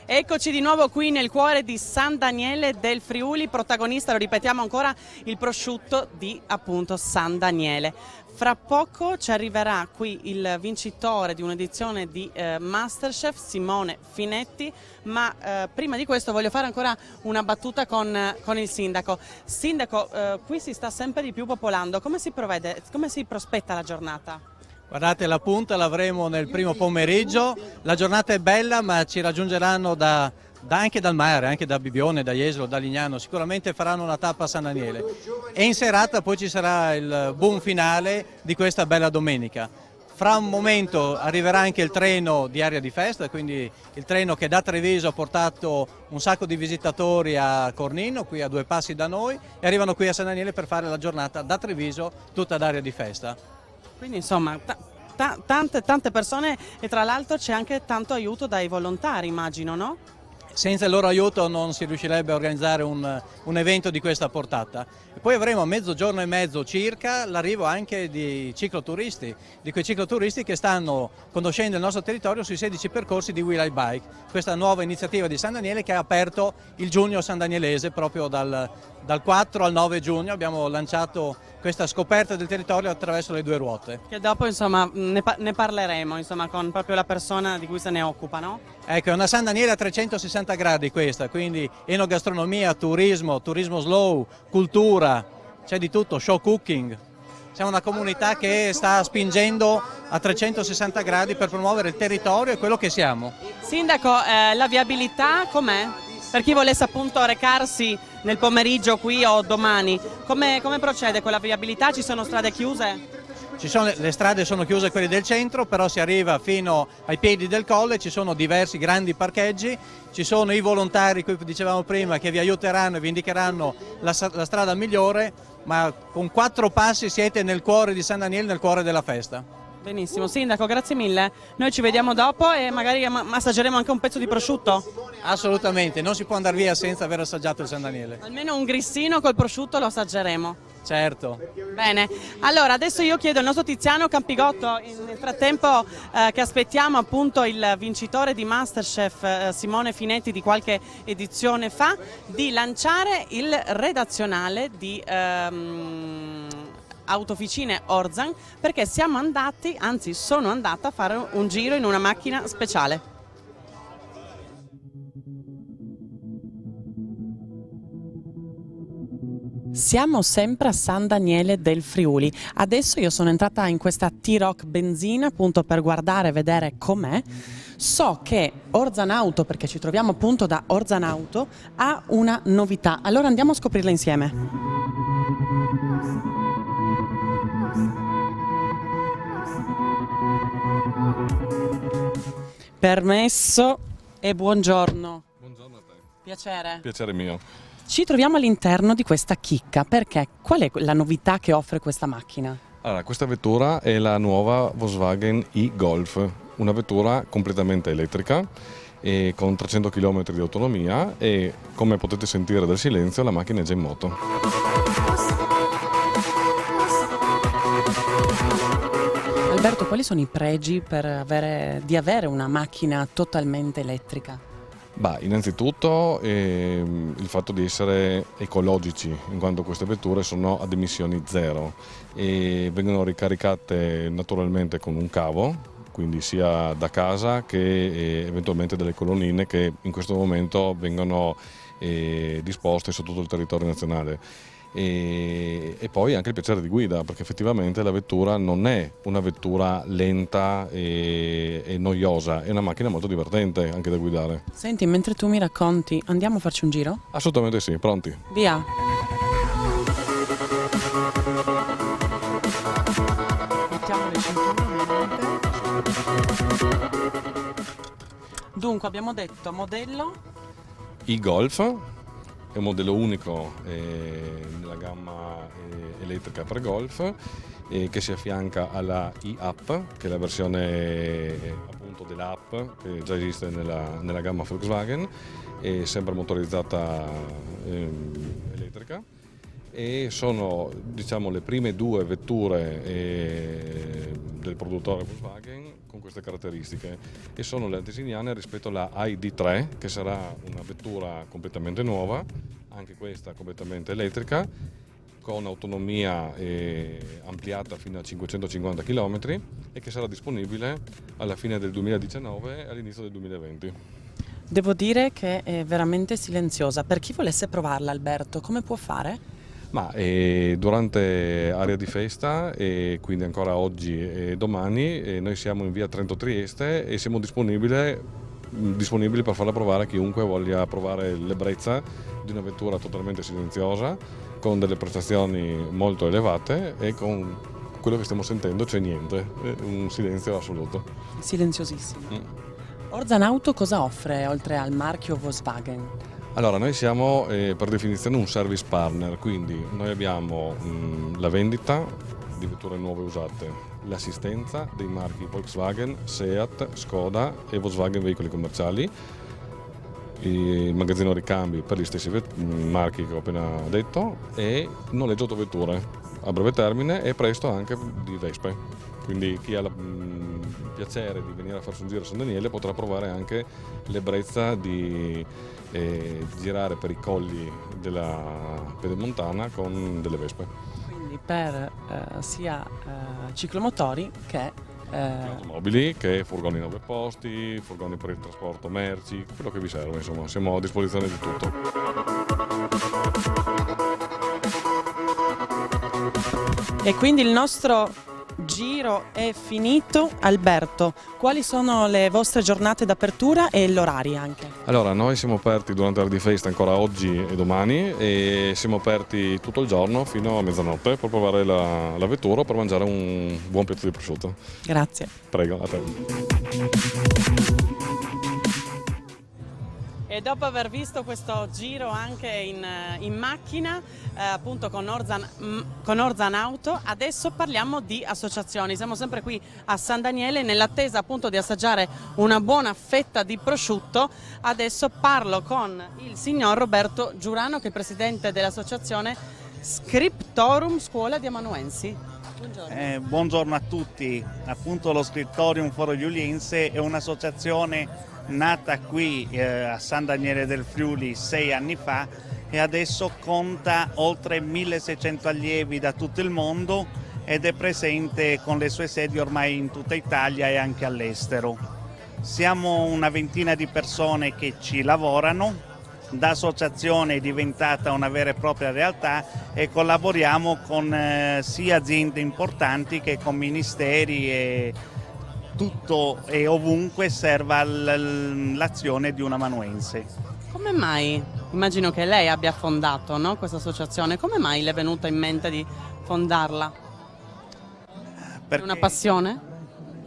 Eccoci di nuovo qui nel cuore di San Daniele del Friuli, protagonista, lo ripetiamo ancora, il prosciutto di appunto San Daniele. Fra poco ci arriverà qui il vincitore di un'edizione di Masterchef, Simone Finetti, ma prima di questo voglio fare ancora una battuta con il sindaco. Sindaco, qui si sta sempre di più popolando, come si prospetta la giornata? Guardate, la punta l'avremo nel primo pomeriggio, la giornata è bella ma ci raggiungeranno anche dal mare, anche da Bibbione, da Jesolo, da Lignano, sicuramente faranno una tappa a San Daniele e in serata poi ci sarà il boom finale di questa bella domenica. Fra un momento arriverà anche il treno di Aria di Festa, quindi il treno che da Treviso ha portato un sacco di visitatori a Cornino, qui a 2 passi da noi, e arrivano qui a San Daniele per fare la giornata da Treviso tutta ad Aria di Festa. Quindi insomma tante persone e tra l'altro c'è anche tanto aiuto dai volontari, immagino, no? Senza il loro aiuto non si riuscirebbe a organizzare un evento di questa portata. E poi avremo a mezzogiorno e mezzo circa l'arrivo anche di cicloturisti, di quei cicloturisti che stanno conoscendo il nostro territorio sui 16 percorsi di We Like Bike, questa nuova iniziativa di San Daniele che ha aperto il giugno sandanielese proprio dal 4 al 9 giugno. Abbiamo lanciato questa scoperta del territorio attraverso le 2 ruote. Che dopo insomma ne parleremo insomma con proprio la persona di cui se ne occupa, no? Ecco, è una San Daniele a 360 gradi questa, quindi enogastronomia, turismo slow, cultura, c'è di tutto, show cooking. Siamo una comunità che sta spingendo a 360 gradi per promuovere il territorio e quello che siamo. Sindaco, la viabilità com'è? Per chi volesse appunto recarsi nel pomeriggio qui o domani, come procede con la viabilità? Ci sono strade chiuse? Le strade sono chiuse, quelle del centro, però si arriva fino ai piedi del colle, ci sono diversi grandi parcheggi, ci sono i volontari, come dicevamo prima, che vi aiuteranno e vi indicheranno la strada migliore, ma con 4 passi siete nel cuore di San Daniele, nel cuore della festa. Benissimo, Sindaco, grazie mille. Noi ci vediamo dopo e magari assaggeremo anche un pezzo di prosciutto? Assolutamente, non si può andare via senza aver assaggiato il San Daniele. Almeno un grissino col prosciutto lo assaggeremo. Certo. Bene, allora adesso io chiedo al nostro Tiziano Campigotto, nel frattempo che aspettiamo appunto il vincitore di Masterchef Simone Finetti di qualche edizione fa, di lanciare il redazionale di Autofficine Orzan, perché sono andata a fare un giro in una macchina speciale. Siamo sempre a San Daniele del Friuli. Adesso io sono entrata in questa T-Rock benzina appunto per guardare e vedere com'è. So che Orzan Auto, perché ci troviamo appunto da Orzan Auto, ha una novità. Allora andiamo a scoprirla insieme. Permesso e buongiorno. Buongiorno a te. Piacere. Piacere mio. Ci troviamo all'interno di questa chicca, perché qual è la novità che offre questa macchina? Allora, questa vettura è la nuova Volkswagen e-Golf, una vettura completamente elettrica e con 300 km di autonomia e, come potete sentire dal silenzio, la macchina è già in moto. Alberto, quali sono i pregi di avere una macchina totalmente elettrica? Innanzitutto il fatto di essere ecologici, in quanto queste vetture sono ad emissioni zero e vengono ricaricate naturalmente con un cavo, quindi sia da casa che eventualmente delle colonnine che in questo momento vengono disposte su tutto il territorio nazionale. E poi anche il piacere di guida, perché effettivamente la vettura non è una vettura lenta e noiosa, è una macchina molto divertente anche da guidare. Senti, mentre tu mi racconti, andiamo a farci un giro? Assolutamente sì, pronti? Via! Mettiamo le cinture. Dunque abbiamo detto modello? E-Golf. È un modello unico nella gamma elettrica per Golf che si affianca alla e-App, che è la versione appunto dell'app che già esiste nella gamma Volkswagen, è sempre motorizzata elettrica e sono, diciamo, le prime due vetture del produttore Volkswagen con queste caratteristiche, e sono le antesignane rispetto alla ID3, che sarà una vettura completamente nuova, anche questa completamente elettrica, con autonomia ampliata fino a 550 km e che sarà disponibile alla fine del 2019 e all'inizio del 2020. Devo dire che è veramente silenziosa. Per chi volesse provarla, Alberto, come può fare? Ma durante area di festa, e quindi ancora oggi e domani, noi siamo in via Trento Trieste e siamo disponibili per farla provare a chiunque voglia provare l'ebbrezza di una vettura totalmente silenziosa, con delle prestazioni molto elevate, e con quello che stiamo sentendo c'è niente, un silenzio assoluto. Silenziosissimo. Orzan Auto cosa offre oltre al marchio Volkswagen? Allora, noi siamo per definizione un service partner, quindi noi abbiamo la vendita di vetture nuove usate, l'assistenza dei marchi Volkswagen, Seat, Skoda e Volkswagen Veicoli Commerciali, il magazzino ricambi per gli stessi marchi che ho appena detto, e noleggio autovetture a breve termine e presto anche di Vespe. Quindi chi ha il piacere di venire a farsi un giro a San Daniele potrà provare anche l'ebbrezza di girare per i colli della Pedemontana con delle Vespe. Quindi per sia ciclomotori che automobili, che furgoni 9 posti, furgoni per il trasporto merci, quello che vi serve, insomma, siamo a disposizione di tutto. E quindi il nostro giro è finito. Alberto, quali sono le vostre giornate d'apertura e l'orario anche? Allora, noi siamo aperti durante l'area di festa ancora oggi e domani, e siamo aperti tutto il giorno fino a mezzanotte per provare la vettura o per mangiare un buon piatto di prosciutto. Grazie. Prego, a te. E dopo aver visto questo giro anche in macchina, appunto con Orzan Auto, adesso parliamo di associazioni. Siamo sempre qui a San Daniele nell'attesa appunto di assaggiare una buona fetta di prosciutto. Adesso parlo con il signor Roberto Giurano, che è presidente dell'associazione Scriptorum Scuola di Amanuensi. Buongiorno. Buongiorno a tutti. Appunto lo Scriptorium Foro Iuliense è un'associazione nata qui a San Daniele del Friuli 6 anni fa, e adesso conta oltre 1600 allievi da tutto il mondo ed è presente con le sue sedi ormai in tutta Italia e anche all'estero. Siamo una ventina di persone che ci lavorano, da associazione è diventata una vera e propria realtà, e collaboriamo con sia aziende importanti che con ministeri e tutto e ovunque serva l'azione di un amanuense. Come mai? Immagino che lei abbia fondato, no, questa associazione. Come mai le è venuta in mente di fondarla? Per una passione?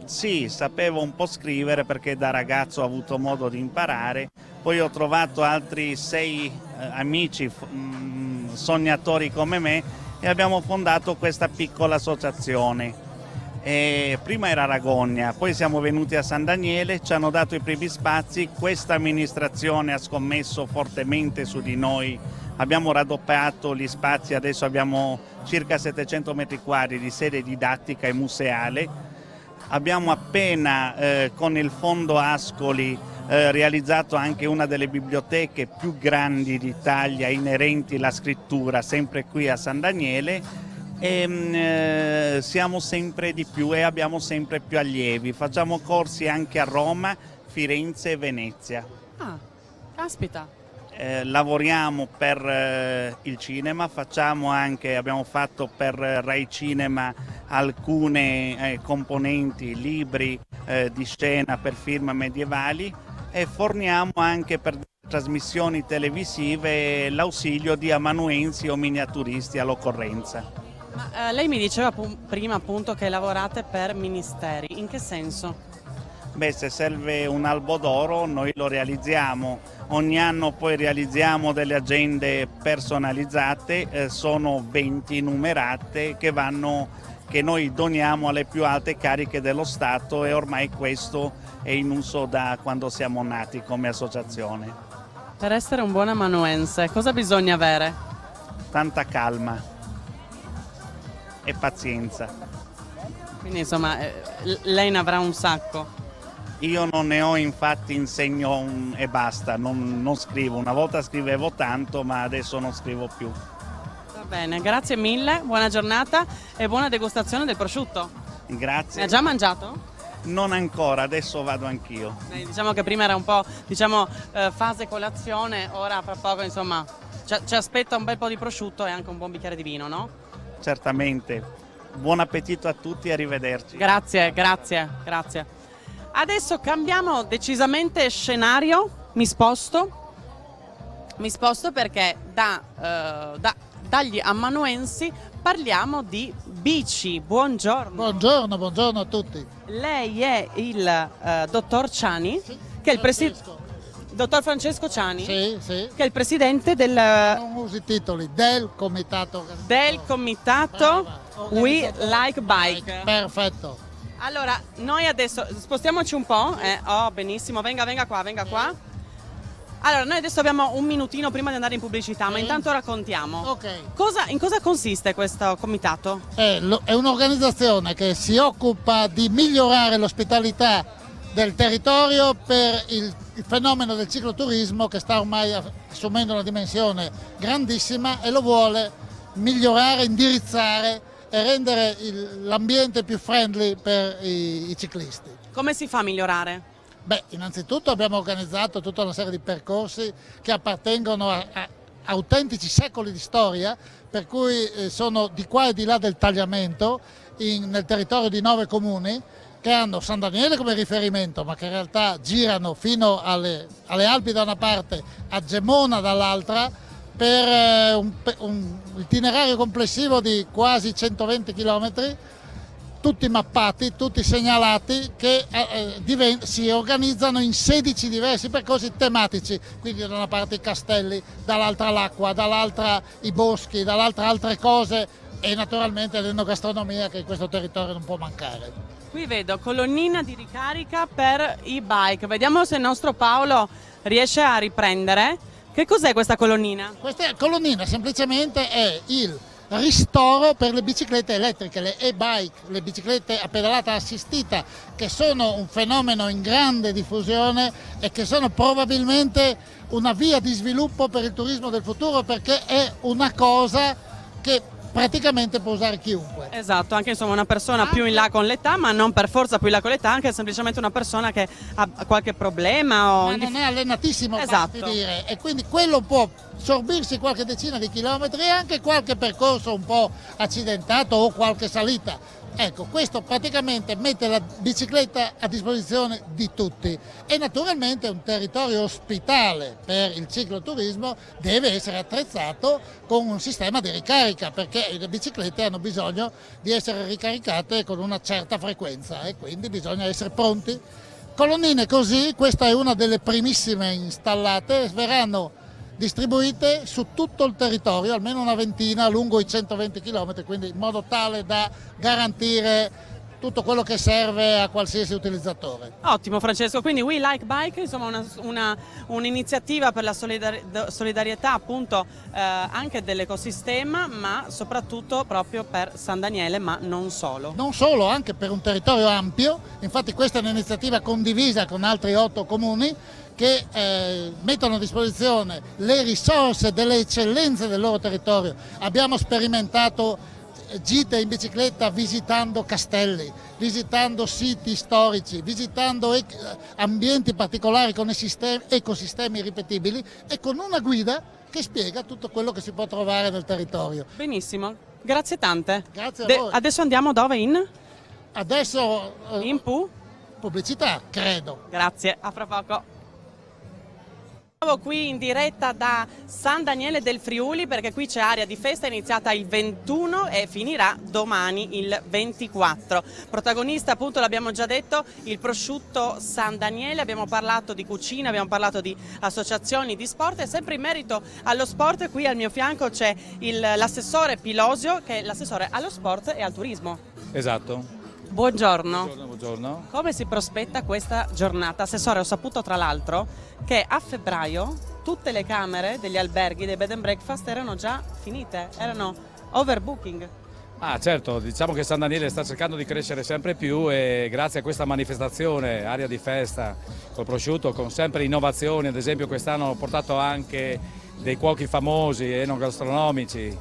Sì, sapevo un po' scrivere perché da ragazzo ho avuto modo di imparare, poi ho trovato altri 6 amici sognatori come me e abbiamo fondato questa piccola associazione. Prima era Ragogna, poi siamo venuti a San Daniele, ci hanno dato i primi spazi, questa amministrazione ha scommesso fortemente su di noi, abbiamo raddoppiato gli spazi, adesso abbiamo circa 700 metri quadri di sede didattica e museale, abbiamo appena con il fondo Ascoli realizzato anche una delle biblioteche più grandi d'Italia inerenti alla scrittura, sempre qui a San Daniele. E siamo sempre di più e abbiamo sempre più allievi, facciamo corsi anche a Roma, Firenze e Venezia. Ah, caspita! Lavoriamo per il cinema, abbiamo fatto per Rai Cinema alcune componenti, libri di scena per film medievali, e forniamo anche per trasmissioni televisive l'ausilio di amanuensi o miniaturisti all'occorrenza. Ma, lei mi diceva prima appunto che lavorate per ministeri, in che senso? Beh, se serve un albo d'oro noi lo realizziamo, ogni anno poi realizziamo delle agende personalizzate, sono 20 numerate che noi doniamo alle più alte cariche dello Stato, e ormai questo è in uso da quando siamo nati come associazione. Per essere un buon amanuense cosa bisogna avere? tanta calma e pazienza. Quindi insomma lei ne avrà un sacco. Io non ne ho, infatti insegno e basta, non scrivo. Una volta scrivevo tanto, ma adesso non scrivo più. Va bene, grazie mille, buona giornata e buona degustazione del prosciutto. Grazie. Ne ha già mangiato? Non ancora, adesso vado anch'io. Diciamo che prima era un po' fase colazione, ora fra poco insomma ci aspetta un bel po' di prosciutto e anche un buon bicchiere di vino, no? Certamente. Buon appetito a tutti e arrivederci. Grazie, grazie, grazie. Adesso cambiamo decisamente scenario, mi sposto perché dagli amanuensi parliamo di bici. Buongiorno. Buongiorno a tutti. Lei è il dottor Ciani, che è il presidente. Dottor Francesco Ciani, sì. Che è il presidente del... Non usi i titoli, del comitato. We Like Bike. Perfetto. Allora, noi adesso spostiamoci un po'. Oh, benissimo, venga qua. Allora, noi adesso abbiamo un minutino prima di andare in pubblicità, ma intanto raccontiamo. Ok. In cosa consiste questo comitato? È un'organizzazione che si occupa di migliorare l'ospitalità del territorio per il fenomeno del cicloturismo che sta ormai assumendo una dimensione grandissima e lo vuole migliorare, indirizzare e rendere l'ambiente più friendly per i ciclisti. Come si fa a migliorare? Beh, innanzitutto abbiamo organizzato tutta una serie di percorsi che appartengono a autentici secoli di storia, per cui sono di qua e di là del tagliamento nel territorio di 9 comuni che hanno San Daniele come riferimento, ma che in realtà girano fino alle Alpi da una parte, a Gemona dall'altra, per un itinerario complessivo di quasi 120 km, tutti mappati, tutti segnalati, che si organizzano in 16 diversi percorsi tematici, quindi da una parte i castelli, dall'altra l'acqua, dall'altra i boschi, dall'altra altre cose e naturalmente l'enogastronomia che in questo territorio non può mancare. Qui vedo colonnina di ricarica per i bike, vediamo se il nostro Paolo riesce a riprendere. Che cos'è questa colonnina? Questa colonnina semplicemente è il ristoro per le biciclette elettriche, le e-bike, le biciclette a pedalata assistita, che sono un fenomeno in grande diffusione e che sono probabilmente una via di sviluppo per il turismo del futuro, perché è una cosa che praticamente può usare chiunque. Esatto, anche insomma una persona più in là con l'età, ma non per forza più in là con l'età, anche semplicemente una persona che ha qualche problema o... Ma non è allenatissimo, esatto. Dire, e quindi quello può sorbirsi qualche decina di chilometri e anche qualche percorso un po' accidentato o qualche salita. Ecco, questo praticamente mette la bicicletta a disposizione di tutti e naturalmente un territorio ospitale per il cicloturismo deve essere attrezzato con un sistema di ricarica, perché le biciclette hanno bisogno di essere ricaricate con una certa frequenza e quindi bisogna essere pronti. Colonnine così, questa è una delle primissime installate, verranno distribuite su tutto il territorio, almeno una ventina lungo i 120 km, quindi in modo tale da garantire tutto quello che serve a qualsiasi utilizzatore. Ottimo Francesco, quindi We Like Bike, insomma un'iniziativa per la solidarietà appunto anche dell'ecosistema, ma soprattutto proprio per San Daniele, ma non solo. Non solo, anche per un territorio ampio, infatti questa è un'iniziativa condivisa con altri 8 comuni che mettono a disposizione le risorse delle eccellenze del loro territorio. Abbiamo sperimentato gite in bicicletta visitando castelli, visitando siti storici, visitando ambienti particolari con ecosistemi ripetibili e con una guida che spiega tutto quello che si può trovare nel territorio. Benissimo, grazie tante. Grazie a voi. Adesso andiamo dove? Adesso in pubblicità, credo. Grazie, a fra poco. Qui in diretta da San Daniele del Friuli, perché qui c'è area di festa iniziata il 21 e finirà domani il 24. Protagonista, appunto, l'abbiamo già detto, il prosciutto San Daniele. Abbiamo parlato di cucina, abbiamo parlato di associazioni di sport e sempre in merito allo sport qui al mio fianco c'è l'assessore Pilosio, che è l'assessore allo sport e al turismo. Esatto. Buongiorno. Buongiorno. Come si prospetta questa giornata? Assessore, ho saputo tra l'altro che a febbraio tutte le camere degli alberghi, dei bed and breakfast erano già finite, erano overbooking. Certo, diciamo che San Daniele sta cercando di crescere sempre più e grazie a questa manifestazione, aria di festa, col prosciutto, con sempre innovazioni, ad esempio quest'anno ho portato anche dei cuochi famosi, enogastronomici,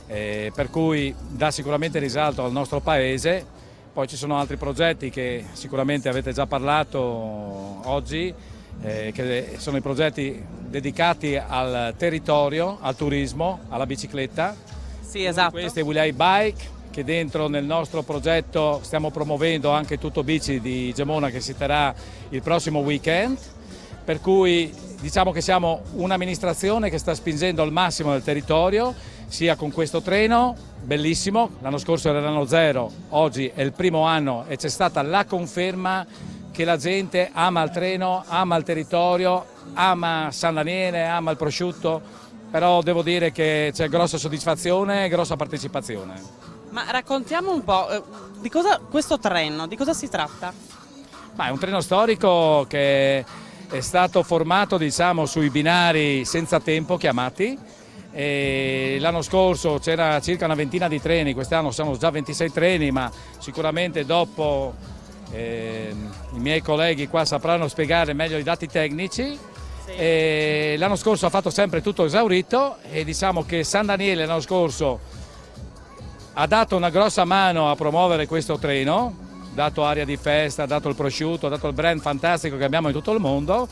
per cui dà sicuramente risalto al nostro paese. Poi ci sono altri progetti che sicuramente avete già parlato oggi, che sono i progetti dedicati al territorio, al turismo, alla bicicletta. Sì, esatto. Questo è We Like Bike, che dentro nel nostro progetto stiamo promuovendo anche Tutto Bici di Gemona, che si terrà il prossimo weekend, per cui diciamo che siamo un'amministrazione che sta spingendo al massimo nel territorio, sia con questo treno, bellissimo, l'anno scorso era l'anno zero, oggi è il primo anno e c'è stata la conferma che la gente ama il treno, ama il territorio, ama San Daniele, ama il prosciutto, però devo dire che c'è grossa soddisfazione e grossa partecipazione. Ma raccontiamo un po' di cosa questo treno, di cosa si tratta? È un treno storico che è stato formato, diciamo, sui binari senza tempo chiamati. L'anno scorso c'era circa una ventina di treni, quest'anno sono già 26 treni, ma sicuramente dopo i miei colleghi qua sapranno spiegare meglio i dati tecnici. L'anno scorso ha fatto sempre tutto esaurito e diciamo che San Daniele l'anno scorso ha dato una grossa mano a promuovere questo treno, dato aria di festa, ha dato il prosciutto, ha dato il brand fantastico che abbiamo in tutto il mondo,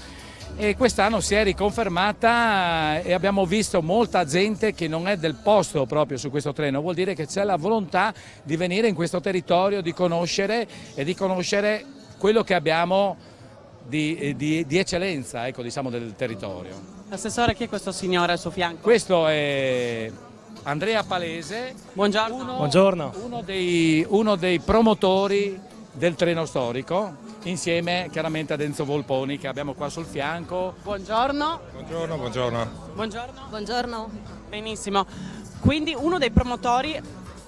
e quest'anno si è riconfermata e abbiamo visto molta gente che non è del posto proprio su questo treno, vuol dire che c'è la volontà di venire in questo territorio, di conoscere quello che abbiamo di eccellenza, ecco, diciamo, del territorio. Assessore, chi è questo signore al suo fianco? Questo è Andrea Palese. Buongiorno. Buongiorno. Uno dei promotori del treno storico, insieme chiaramente ad Enzo Volponi che abbiamo qua sul fianco. Buongiorno. Buongiorno, buongiorno. Buongiorno. Buongiorno. Benissimo. Quindi uno dei promotori,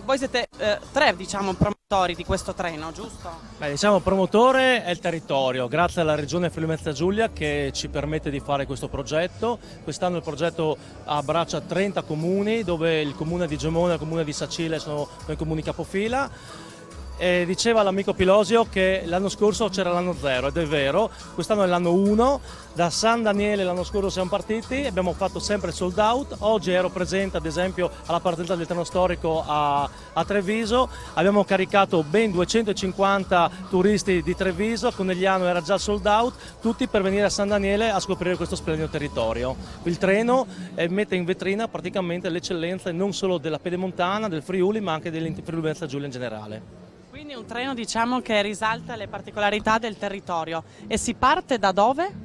voi siete tre, diciamo, promotori di questo treno, giusto? Diciamo promotore è il territorio, grazie alla Regione Friuli Venezia Giulia che ci permette di fare questo progetto. Quest'anno il progetto abbraccia 30 comuni, dove il comune di Gemona e il comune di Sacile sono i comuni capofila. Diceva l'amico Pilosio che l'anno scorso c'era l'anno 0 ed è vero, quest'anno è l'anno 1, da San Daniele l'anno scorso siamo partiti, abbiamo fatto sempre sold out, oggi ero presente ad esempio alla partenza del treno storico a Treviso, abbiamo caricato ben 250 turisti di Treviso, Conegliano era già sold out, tutti per venire a San Daniele a scoprire questo splendido territorio. Il treno mette in vetrina praticamente l'eccellenza non solo della Pedemontana, del Friuli, ma anche dell'Friuli Venezia Giulia in generale. Quindi un treno, diciamo, che risalta le particolarità del territorio. E si parte da dove?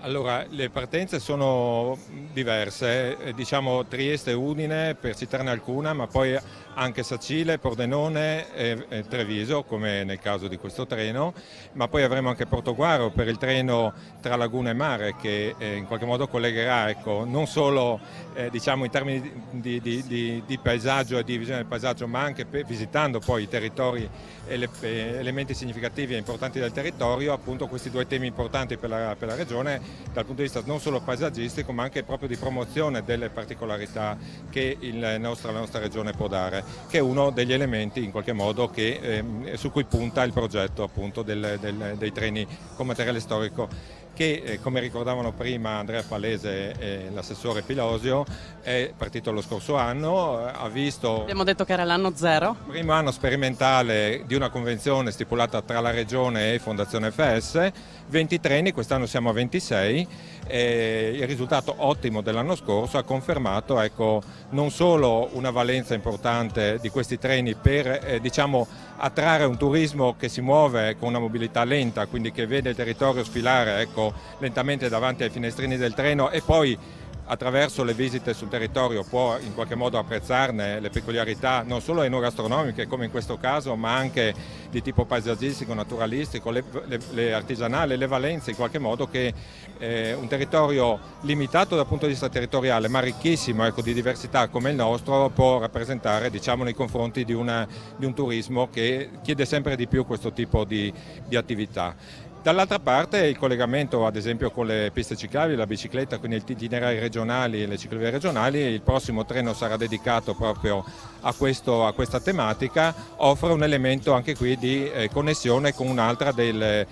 Allora, le partenze sono diverse, diciamo Trieste e Udine per citarne alcuna, ma poi anche Sacile, Pordenone e Treviso, come nel caso di questo treno, ma poi avremo anche Portoguaro per il treno tra Laguna e Mare che in qualche modo collegherà, ecco, non solo diciamo in termini di paesaggio e di visione del paesaggio, ma anche visitando poi i territori e elementi significativi e importanti del territorio, appunto questi due temi importanti per la Regione dal punto di vista non solo paesaggistico ma anche proprio di promozione delle particolarità che la nostra Regione può dare, che è uno degli elementi in qualche modo su cui punta il progetto appunto dei treni con materiale storico che come ricordavano prima Andrea Palese e l'assessore Pilosio è partito lo scorso anno, ha visto... Abbiamo detto che era l'anno 0. Primo anno sperimentale di una convenzione stipulata tra la Regione e Fondazione FS, 20 treni, quest'anno siamo a 26, il risultato ottimo dell'anno scorso ha confermato, ecco, non solo una valenza importante di questi treni per diciamo, attrarre un turismo che si muove con una mobilità lenta, quindi che vede il territorio sfilare, ecco, lentamente davanti ai finestrini del treno e poi attraverso le visite sul territorio può in qualche modo apprezzarne le peculiarità non solo enogastronomiche come in questo caso, ma anche di tipo paesaggistico, naturalistico, le artigianali, le valenze in qualche modo che un territorio limitato dal punto di vista territoriale ma ricchissimo, ecco, di diversità come il nostro può rappresentare, diciamo, nei confronti di un turismo che chiede sempre di più questo tipo di attività. Dall'altra parte il collegamento ad esempio con le piste ciclabili, la bicicletta, quindi gli itinerari regionali e le ciclovie regionali, il prossimo treno sarà dedicato proprio a questa tematica, offre un elemento anche qui di connessione con un'altra delle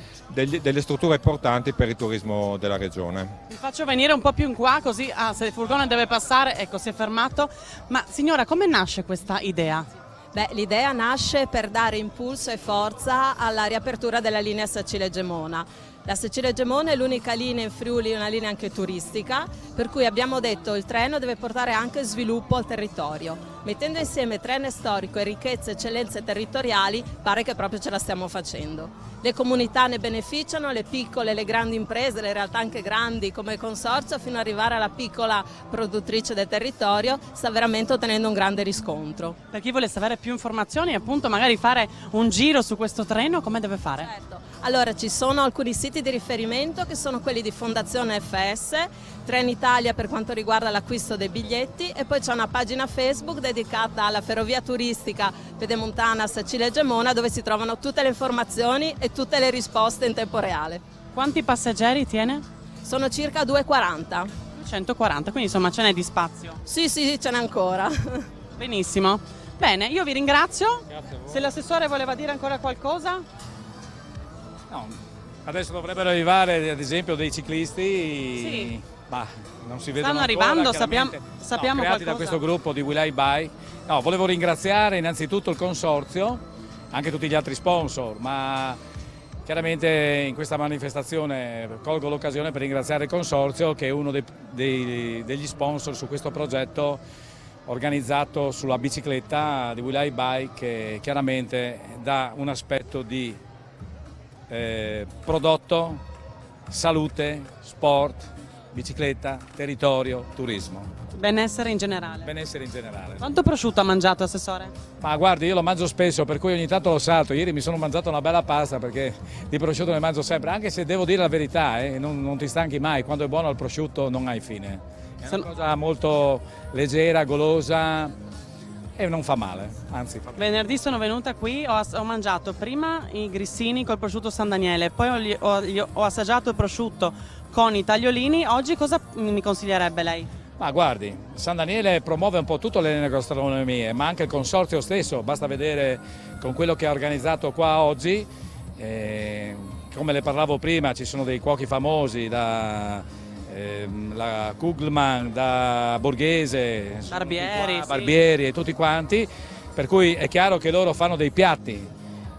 strutture portanti per il turismo della regione. Vi faccio venire un po' più in qua così, se il furgone deve passare, ecco si è fermato. Ma signora, come nasce questa idea? Beh, l'idea nasce per dare impulso e forza alla riapertura della linea Sacile-Gemona. La Sacile-Gemona è l'unica linea in Friuli, una linea anche turistica, per cui abbiamo detto che il treno deve portare anche sviluppo al territorio. Mettendo insieme treno storico e ricchezze e eccellenze territoriali, pare che proprio ce la stiamo facendo. Le comunità ne beneficiano, le piccole, le grandi imprese, le realtà anche grandi come il consorzio, fino ad arrivare alla piccola produttrice del territorio, sta veramente ottenendo un grande riscontro. Per chi volesse avere più informazioni, appunto magari fare un giro su questo treno, come deve fare? Certo. Allora ci sono alcuni siti di riferimento che sono quelli di Fondazione FS, Trenitalia per quanto riguarda l'acquisto dei biglietti, e poi c'è una pagina Facebook dedicata alla ferrovia turistica pedemontana Sacile-Gemona, dove si trovano tutte le informazioni e tutte le risposte in tempo reale. Quanti passeggeri tiene? Sono circa 240. 140, quindi insomma ce n'è di spazio. Sì, ce n'è ancora. Benissimo. Bene, io vi ringrazio. Grazie a voi. Se l'assessore voleva dire ancora qualcosa? No, adesso dovrebbero arrivare ad esempio dei ciclisti, Sì. ma non si vedono Stanno ancora, arrivando, chiaramente. sappiamo creati qualcosa. da questo gruppo di Will I Buy. No, volevo ringraziare innanzitutto il consorzio, anche tutti gli altri sponsor, ma chiaramente in questa manifestazione colgo l'occasione per ringraziare il consorzio, che è uno degli sponsor su questo progetto organizzato sulla bicicletta di Will I Buy, che chiaramente dà un aspetto di prodotto, salute, sport, bicicletta, territorio, turismo. Benessere in generale. Benessere in generale. Quanto prosciutto ha mangiato, assessore? Ma guardi, io lo mangio spesso, per cui ogni tanto lo salto. Ieri mi sono mangiato una bella pasta, perché di prosciutto ne mangio sempre, anche se devo dire la verità, non ti stanchi mai, quando è buono il prosciutto non hai fine. È una cosa molto leggera, golosa e non fa male, anzi fa bene. Venerdì sono venuta qui, ho mangiato prima i grissini col prosciutto San Daniele, poi ho assaggiato il prosciutto con i tagliolini. Oggi cosa mi consiglierebbe lei? Ma guardi, San Daniele promuove un po' tutte le enogastronomie, ma anche il consorzio stesso, basta vedere con quello che ha organizzato qua oggi, come le parlavo prima, ci sono dei cuochi famosi, da la Kugelman, da Borghese, Barbieri e tutti quanti, per cui è chiaro che loro fanno dei piatti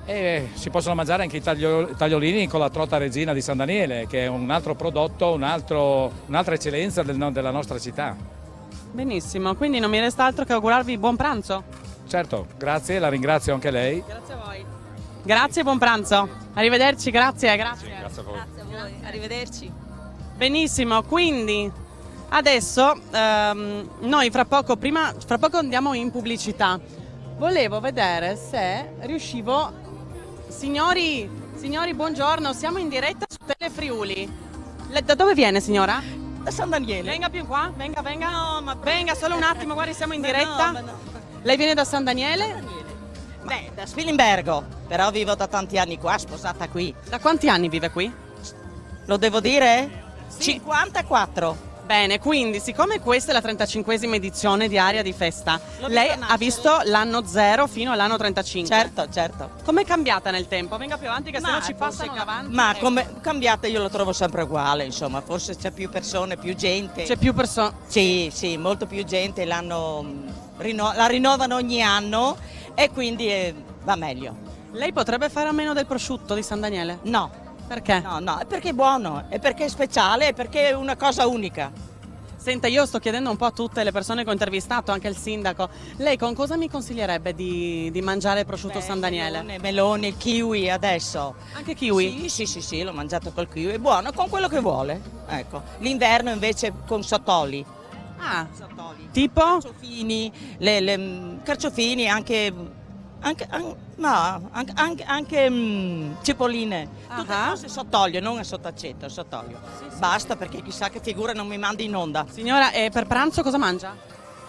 e si possono mangiare anche i tagliolini con la trota regina di San Daniele, che è un altro prodotto, un'altra eccellenza della nostra città. Benissimo, quindi non mi resta altro che augurarvi buon pranzo. Certo, grazie, la ringrazio anche lei. Grazie a voi. Grazie e buon pranzo. Arrivederci, grazie. Grazie a voi. Grazie a voi, arrivederci. Benissimo, quindi adesso noi fra poco andiamo in pubblicità. Volevo vedere se riuscivo. Signori, buongiorno, siamo in diretta su Telefriuli. Da dove viene, signora? Da San Daniele. Venga più qua, venga. No, ma venga solo un attimo, guardi, siamo in diretta. No. Lei viene da San Daniele? Beh, da Spilimbergo, però vivo da tanti anni qua, sposata qui. Da quanti anni vive qui? Lo devo dire? Sì. 54. Bene, quindi siccome questa è la 35esima edizione di Aria di Festa, L'ho lei vista ha visto l'anno 0 fino all'anno 35. Certo. Com'è cambiata nel tempo? Venga più avanti che sennò ci passano davanti. Ma Ecco. come cambiata io lo trovo sempre uguale, insomma, forse c'è più persone, più gente. C'è più persone? Sì, molto più gente, la rinnovano ogni anno e quindi va meglio. Lei potrebbe fare a meno del prosciutto di San Daniele? No. Perché? No, è perché è buono, è perché è speciale, è perché è una cosa unica. Senta, io sto chiedendo un po' a tutte le persone che ho intervistato, anche il sindaco. Lei con cosa mi consiglierebbe di mangiare il prosciutto San Daniele? Melone, kiwi adesso. Anche kiwi? Sì, l'ho mangiato col kiwi, è buono, con quello che vuole. Ecco. L'inverno invece con sottoli. Ah, sottoli. Tipo? Carciofini, carciofini, anche cipolline, tutte cose sott'olio, non a sott'aceto, sott'olio. Basta, perché chissà che figura non mi mandi in onda. Signora, e per pranzo cosa mangia?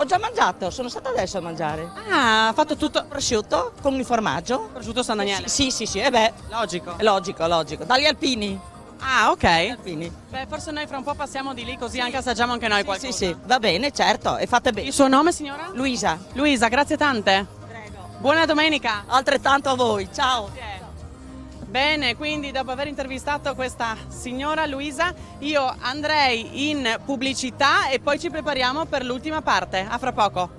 Ho già mangiato, sono stata adesso a mangiare. Ah, ha fatto tutto Prosciutto con il formaggio. prosciutto San Daniele. Sì, beh, Logico. è logico. Dagli alpini. Ah, ok. Alpini. Beh, forse noi fra un po' passiamo di lì così anche assaggiamo anche noi qualcosa. Sì, va bene, certo, e fate bene. Il suo nome, signora? Luisa. Luisa, grazie tante. Prego. Buona domenica. Altrettanto a voi, ciao. Bene, quindi dopo aver intervistato questa signora Luisa, io andrei in pubblicità e poi ci prepariamo per l'ultima parte. A fra poco.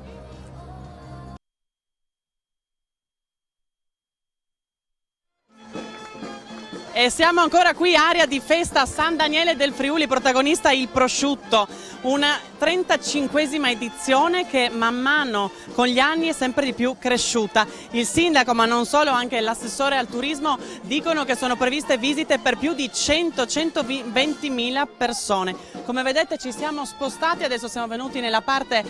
E siamo ancora qui, area di festa San Daniele del Friuli, protagonista il prosciutto, una 35esima edizione che man mano con gli anni è sempre di più cresciuta. Il sindaco, ma non solo, anche l'assessore al turismo dicono che sono previste visite per più di 100-120.000 persone. Come vedete ci siamo spostati, adesso siamo venuti nella parte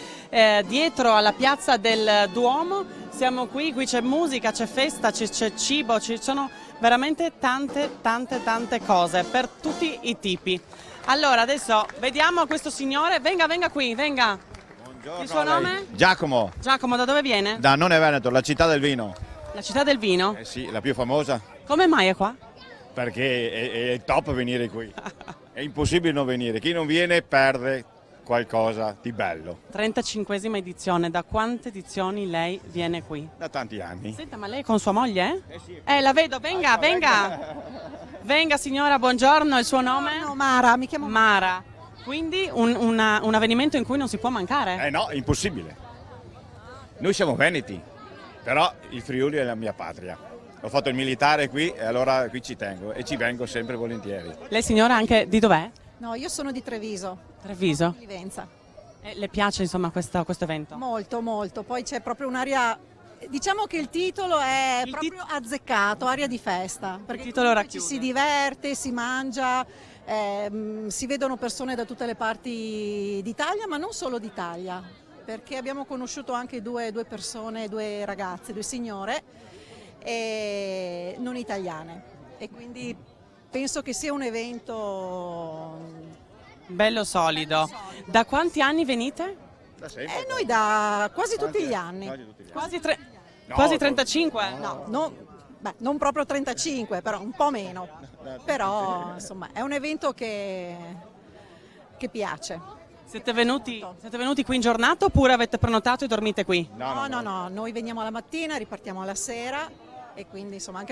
dietro alla piazza del Duomo, siamo qui c'è musica, c'è festa, c'è cibo, ci sono veramente tante cose per tutti i tipi. Allora adesso vediamo questo signore, venga qui, venga. Buongiorno. Il suo nome? Giacomo. Giacomo, da dove viene? Da None Veneto, la città del vino. La città del vino? Eh sì, la più famosa. Come mai è qua? Perché è top venire qui. È impossibile non venire. Chi non viene perde qualcosa di bello. 35esima edizione, da quante edizioni lei viene qui? Da tanti anni. Senta, ma lei è con sua moglie? Eh sì. La vedo, venga. Venga signora, buongiorno, il suo nome? No, Mara, mi chiamo Mara. Quindi un avvenimento in cui non si può mancare? No, è impossibile. Noi siamo veneti, però il Friuli è la mia patria. Ho fatto il militare qui e allora qui ci tengo e ci vengo sempre volentieri. Lei signora anche di dov'è? No, io sono di Treviso. Treviso? Di Livenza. Le piace insomma questo evento? Molto. Poi c'è proprio un'aria, diciamo che il titolo è proprio azzeccato, aria di festa. Perché il titolo ci si diverte, si mangia, si vedono persone da tutte le parti d'Italia, ma non solo d'Italia. Perché abbiamo conosciuto anche due persone, due ragazze, due signore non italiane. E quindi penso che sia un evento bello solido. Da quanti anni venite? Da sempre. Noi da quasi tutti gli anni. Quasi 35? No, non proprio 35, però un po' meno. Però insomma è un evento che piace. Siete venuti qui in giornata oppure avete prenotato e dormite qui? No, noi veniamo la mattina, ripartiamo la sera. E quindi insomma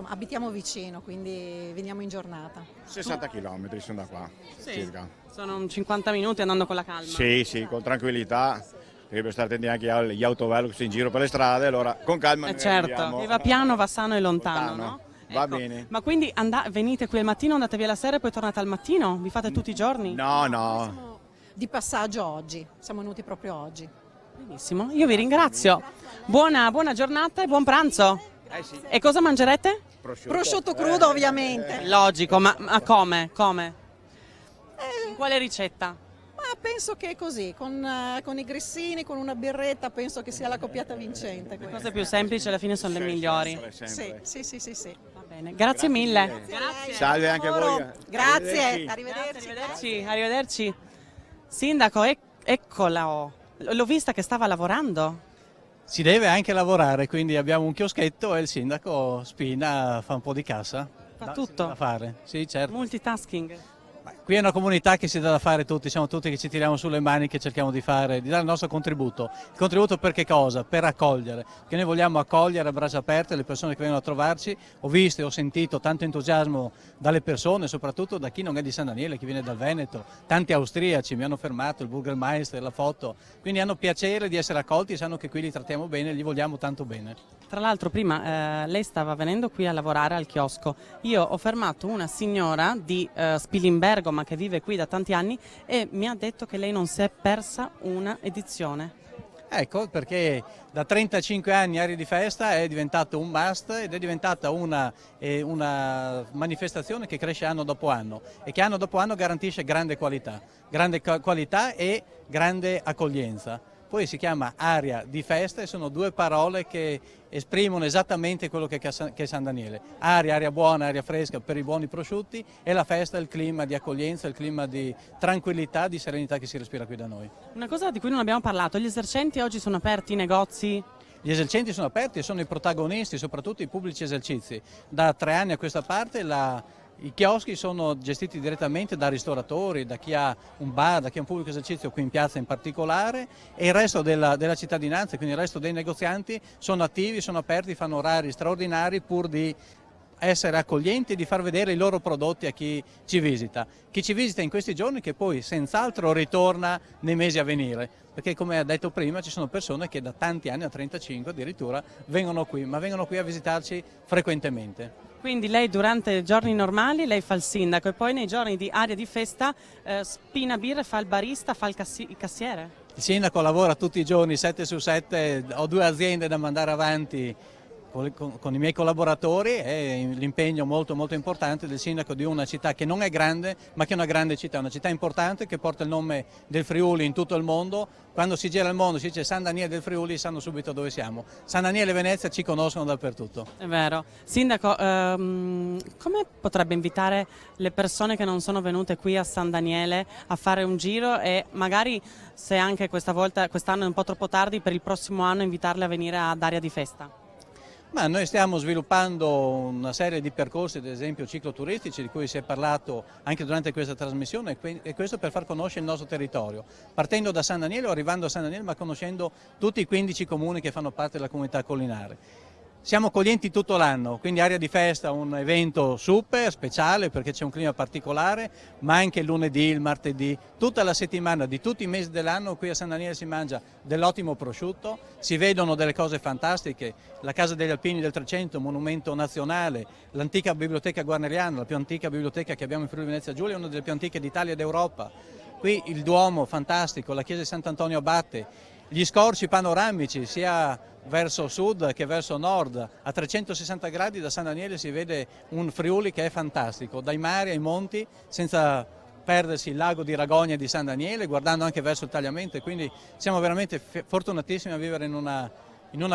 abitiamo vicino, quindi veniamo in giornata. 60 km sono da qua, circa. Sono 50 minuti andando con la calma. Sì, con tranquillità, perché per stare attenti anche agli autovelox in giro per le strade, allora con calma noi certo, arriviamo. chi va piano va sano e lontano. No? Va bene. Ma quindi venite qui al mattino, andate via la sera e poi tornate al mattino? Vi fate tutti i giorni? No. Siamo di passaggio oggi, siamo venuti proprio oggi. Benissimo, io vi ringrazio. Buona giornata e buon pranzo. Sì. E cosa mangerete? Prosciutto crudo ovviamente. Logico, ma come? In quale ricetta? Ma penso che è così, con i grissini, con una birretta, penso che sia la coppiata vincente. Le cose più semplici alla fine sono le migliori. Sì. Va bene, grazie mille. Grazie. Salve anche a voi. Grazie, arrivederci. Sindaco, eccola. L'ho vista che stava lavorando. Si deve anche lavorare, quindi abbiamo un chioschetto e il sindaco Spina fa un po' di cassa. Fa tutto? Da fare, sì certo. Multitasking. Qui è una comunità che si dà da fare tutti, siamo tutti che ci tiriamo sulle mani, che cerchiamo di dare il nostro contributo. Il contributo per che cosa? Per accogliere, perché noi vogliamo accogliere a braccia aperte le persone che vengono a trovarci. Ho visto e ho sentito tanto entusiasmo dalle persone, soprattutto da chi non è di San Daniele, chi viene dal Veneto. Tanti austriaci mi hanno fermato, il Burgermeister, la foto, quindi hanno piacere di essere accolti e sanno che qui li trattiamo bene, li vogliamo tanto bene. Tra l'altro prima lei stava venendo qui a lavorare al chiosco, io ho fermato una signora di Spilimbergo ma che vive qui da tanti anni e mi ha detto che lei non si è persa una edizione. Ecco, perché da 35 anni Aria di Festa è diventato un must ed è diventata una manifestazione che cresce anno dopo anno e che anno dopo anno garantisce grande qualità e grande accoglienza. poi si chiama aria di festa e sono due parole che esprimono esattamente quello che è San Daniele. Aria buona, aria fresca per i buoni prosciutti, e la festa è il clima di accoglienza, il clima di tranquillità, di serenità che si respira qui da noi. Una cosa di cui non abbiamo parlato, gli esercenti oggi sono aperti, i negozi? Gli esercenti sono aperti e sono i protagonisti, soprattutto i pubblici esercizi. Da 3 anni a questa parte i chioschi sono gestiti direttamente da ristoratori, da chi ha un bar, da chi ha un pubblico esercizio qui in piazza in particolare, e il resto della cittadinanza, quindi il resto dei negozianti sono attivi, sono aperti, fanno orari straordinari pur di essere accoglienti e di far vedere i loro prodotti a chi ci visita. Chi ci visita in questi giorni che poi senz'altro ritorna nei mesi a venire, perché come ha detto prima ci sono persone che da tanti anni, a 35 addirittura, vengono qui, ma vengono qui a visitarci frequentemente. Quindi lei durante i giorni normali lei fa il sindaco e poi nei giorni di aria di festa spina birra, fa il barista, fa il cassiere? Il sindaco lavora tutti i giorni 7 su 7, ho 2 aziende da mandare avanti con i miei collaboratori, è l'impegno molto importante del sindaco di una città che non è grande ma che è una grande città, una città importante che porta il nome del Friuli in tutto il mondo. Quando si gira il mondo si dice San Daniele del Friuli, sanno subito dove siamo. San Daniele e Venezia ci conoscono dappertutto. È vero. Sindaco, come potrebbe invitare le persone che non sono venute qui a San Daniele a fare un giro, e magari, se anche quest'anno è un po' troppo tardi, per il prossimo anno invitarle a venire ad Aria di Festa? Ma noi stiamo sviluppando una serie di percorsi, ad esempio cicloturistici, di cui si è parlato anche durante questa trasmissione, e questo per far conoscere il nostro territorio, partendo da San Daniele o arrivando a San Daniele, ma conoscendo tutti i 15 comuni che fanno parte della comunità collinare. Siamo accoglienti tutto l'anno, quindi Aria di Festa, un evento super speciale perché c'è un clima particolare, ma anche il lunedì, il martedì, tutta la settimana di tutti i mesi dell'anno qui a San Daniele si mangia dell'ottimo prosciutto, si vedono delle cose fantastiche, la Casa degli Alpini del 300, monumento nazionale, l'antica biblioteca guarneriana, la più antica biblioteca che abbiamo in Friuli Venezia Giulia, una delle più antiche d'Italia ed Europa. Qui il Duomo fantastico, la chiesa di Sant'Antonio Abate, gli scorci panoramici sia verso sud che verso nord, a 360 gradi da San Daniele si vede un Friuli che è fantastico, dai mari ai monti, senza perdersi il lago di Ragogna e di San Daniele, guardando anche verso il Tagliamento, e quindi siamo veramente fortunatissimi a vivere in una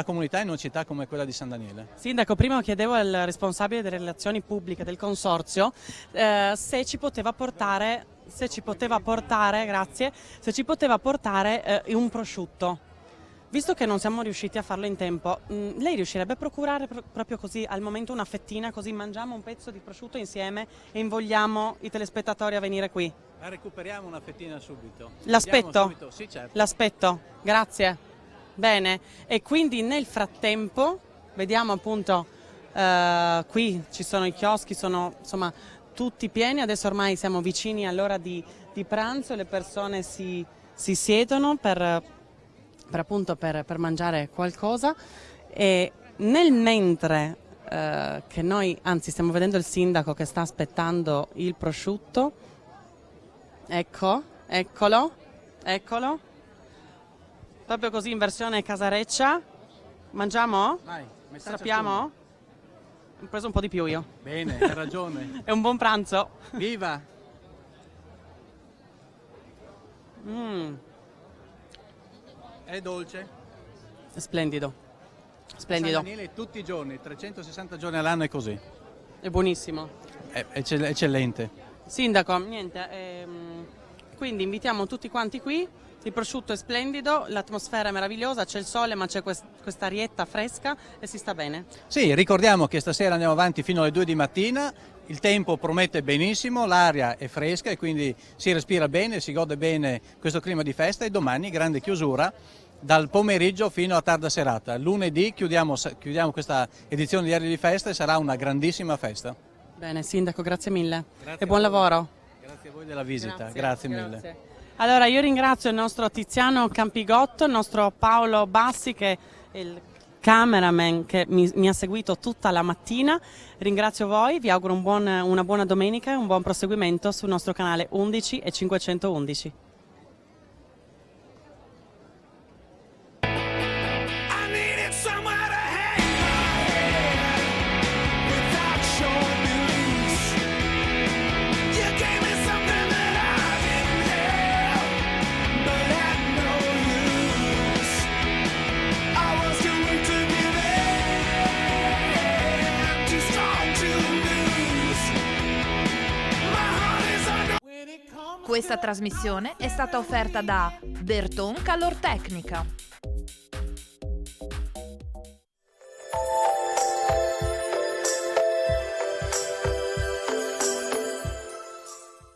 comunità, in una città come quella di San Daniele. Sindaco, prima chiedevo al responsabile delle relazioni pubbliche del consorzio se ci poteva portare un prosciutto. Visto che non siamo riusciti a farlo in tempo, lei riuscirebbe a procurare proprio così al momento una fettina, così mangiamo un pezzo di prosciutto insieme e invogliamo i telespettatori a venire qui? Ma recuperiamo una fettina subito. L'aspetto? Sì, certo. L'aspetto, grazie. Bene, e quindi nel frattempo vediamo appunto qui ci sono i chioschi, sono insomma tutti pieni, adesso ormai siamo vicini all'ora di pranzo, le persone si siedono per mangiare qualcosa, e nel mentre che noi, anzi stiamo vedendo il sindaco che sta aspettando il prosciutto, eccolo, proprio così in versione casareccia. Mangiamo? Vai, Sappiamo? Ho preso un po' di più io. Bene, hai ragione. È un buon pranzo. Viva! È dolce? È splendido. San Daniele tutti i giorni, 360 giorni all'anno è così. È buonissimo. È eccellente. Sindaco, niente, quindi invitiamo tutti quanti qui, il prosciutto è splendido, l'atmosfera è meravigliosa, c'è il sole ma c'è questa arietta fresca e si sta bene. Sì, ricordiamo che stasera andiamo avanti fino alle 2 di mattina, il tempo promette benissimo, l'aria è fresca e quindi si respira bene, si gode bene questo clima di festa, e domani grande chiusura dal pomeriggio fino a tarda serata. Lunedì chiudiamo questa edizione di Aria di Festa e sarà una grandissima festa. Bene, Sindaco, grazie mille. Grazie e buon lavoro. Grazie a voi della visita, grazie mille. Allora io ringrazio il nostro Tiziano Campigotto, il nostro Paolo Bassi che è il cameraman che mi ha seguito tutta la mattina. Ringrazio voi, vi auguro una buona domenica e un buon proseguimento sul nostro canale 11 e 511. Questa trasmissione è stata offerta da Berton Calortecnica.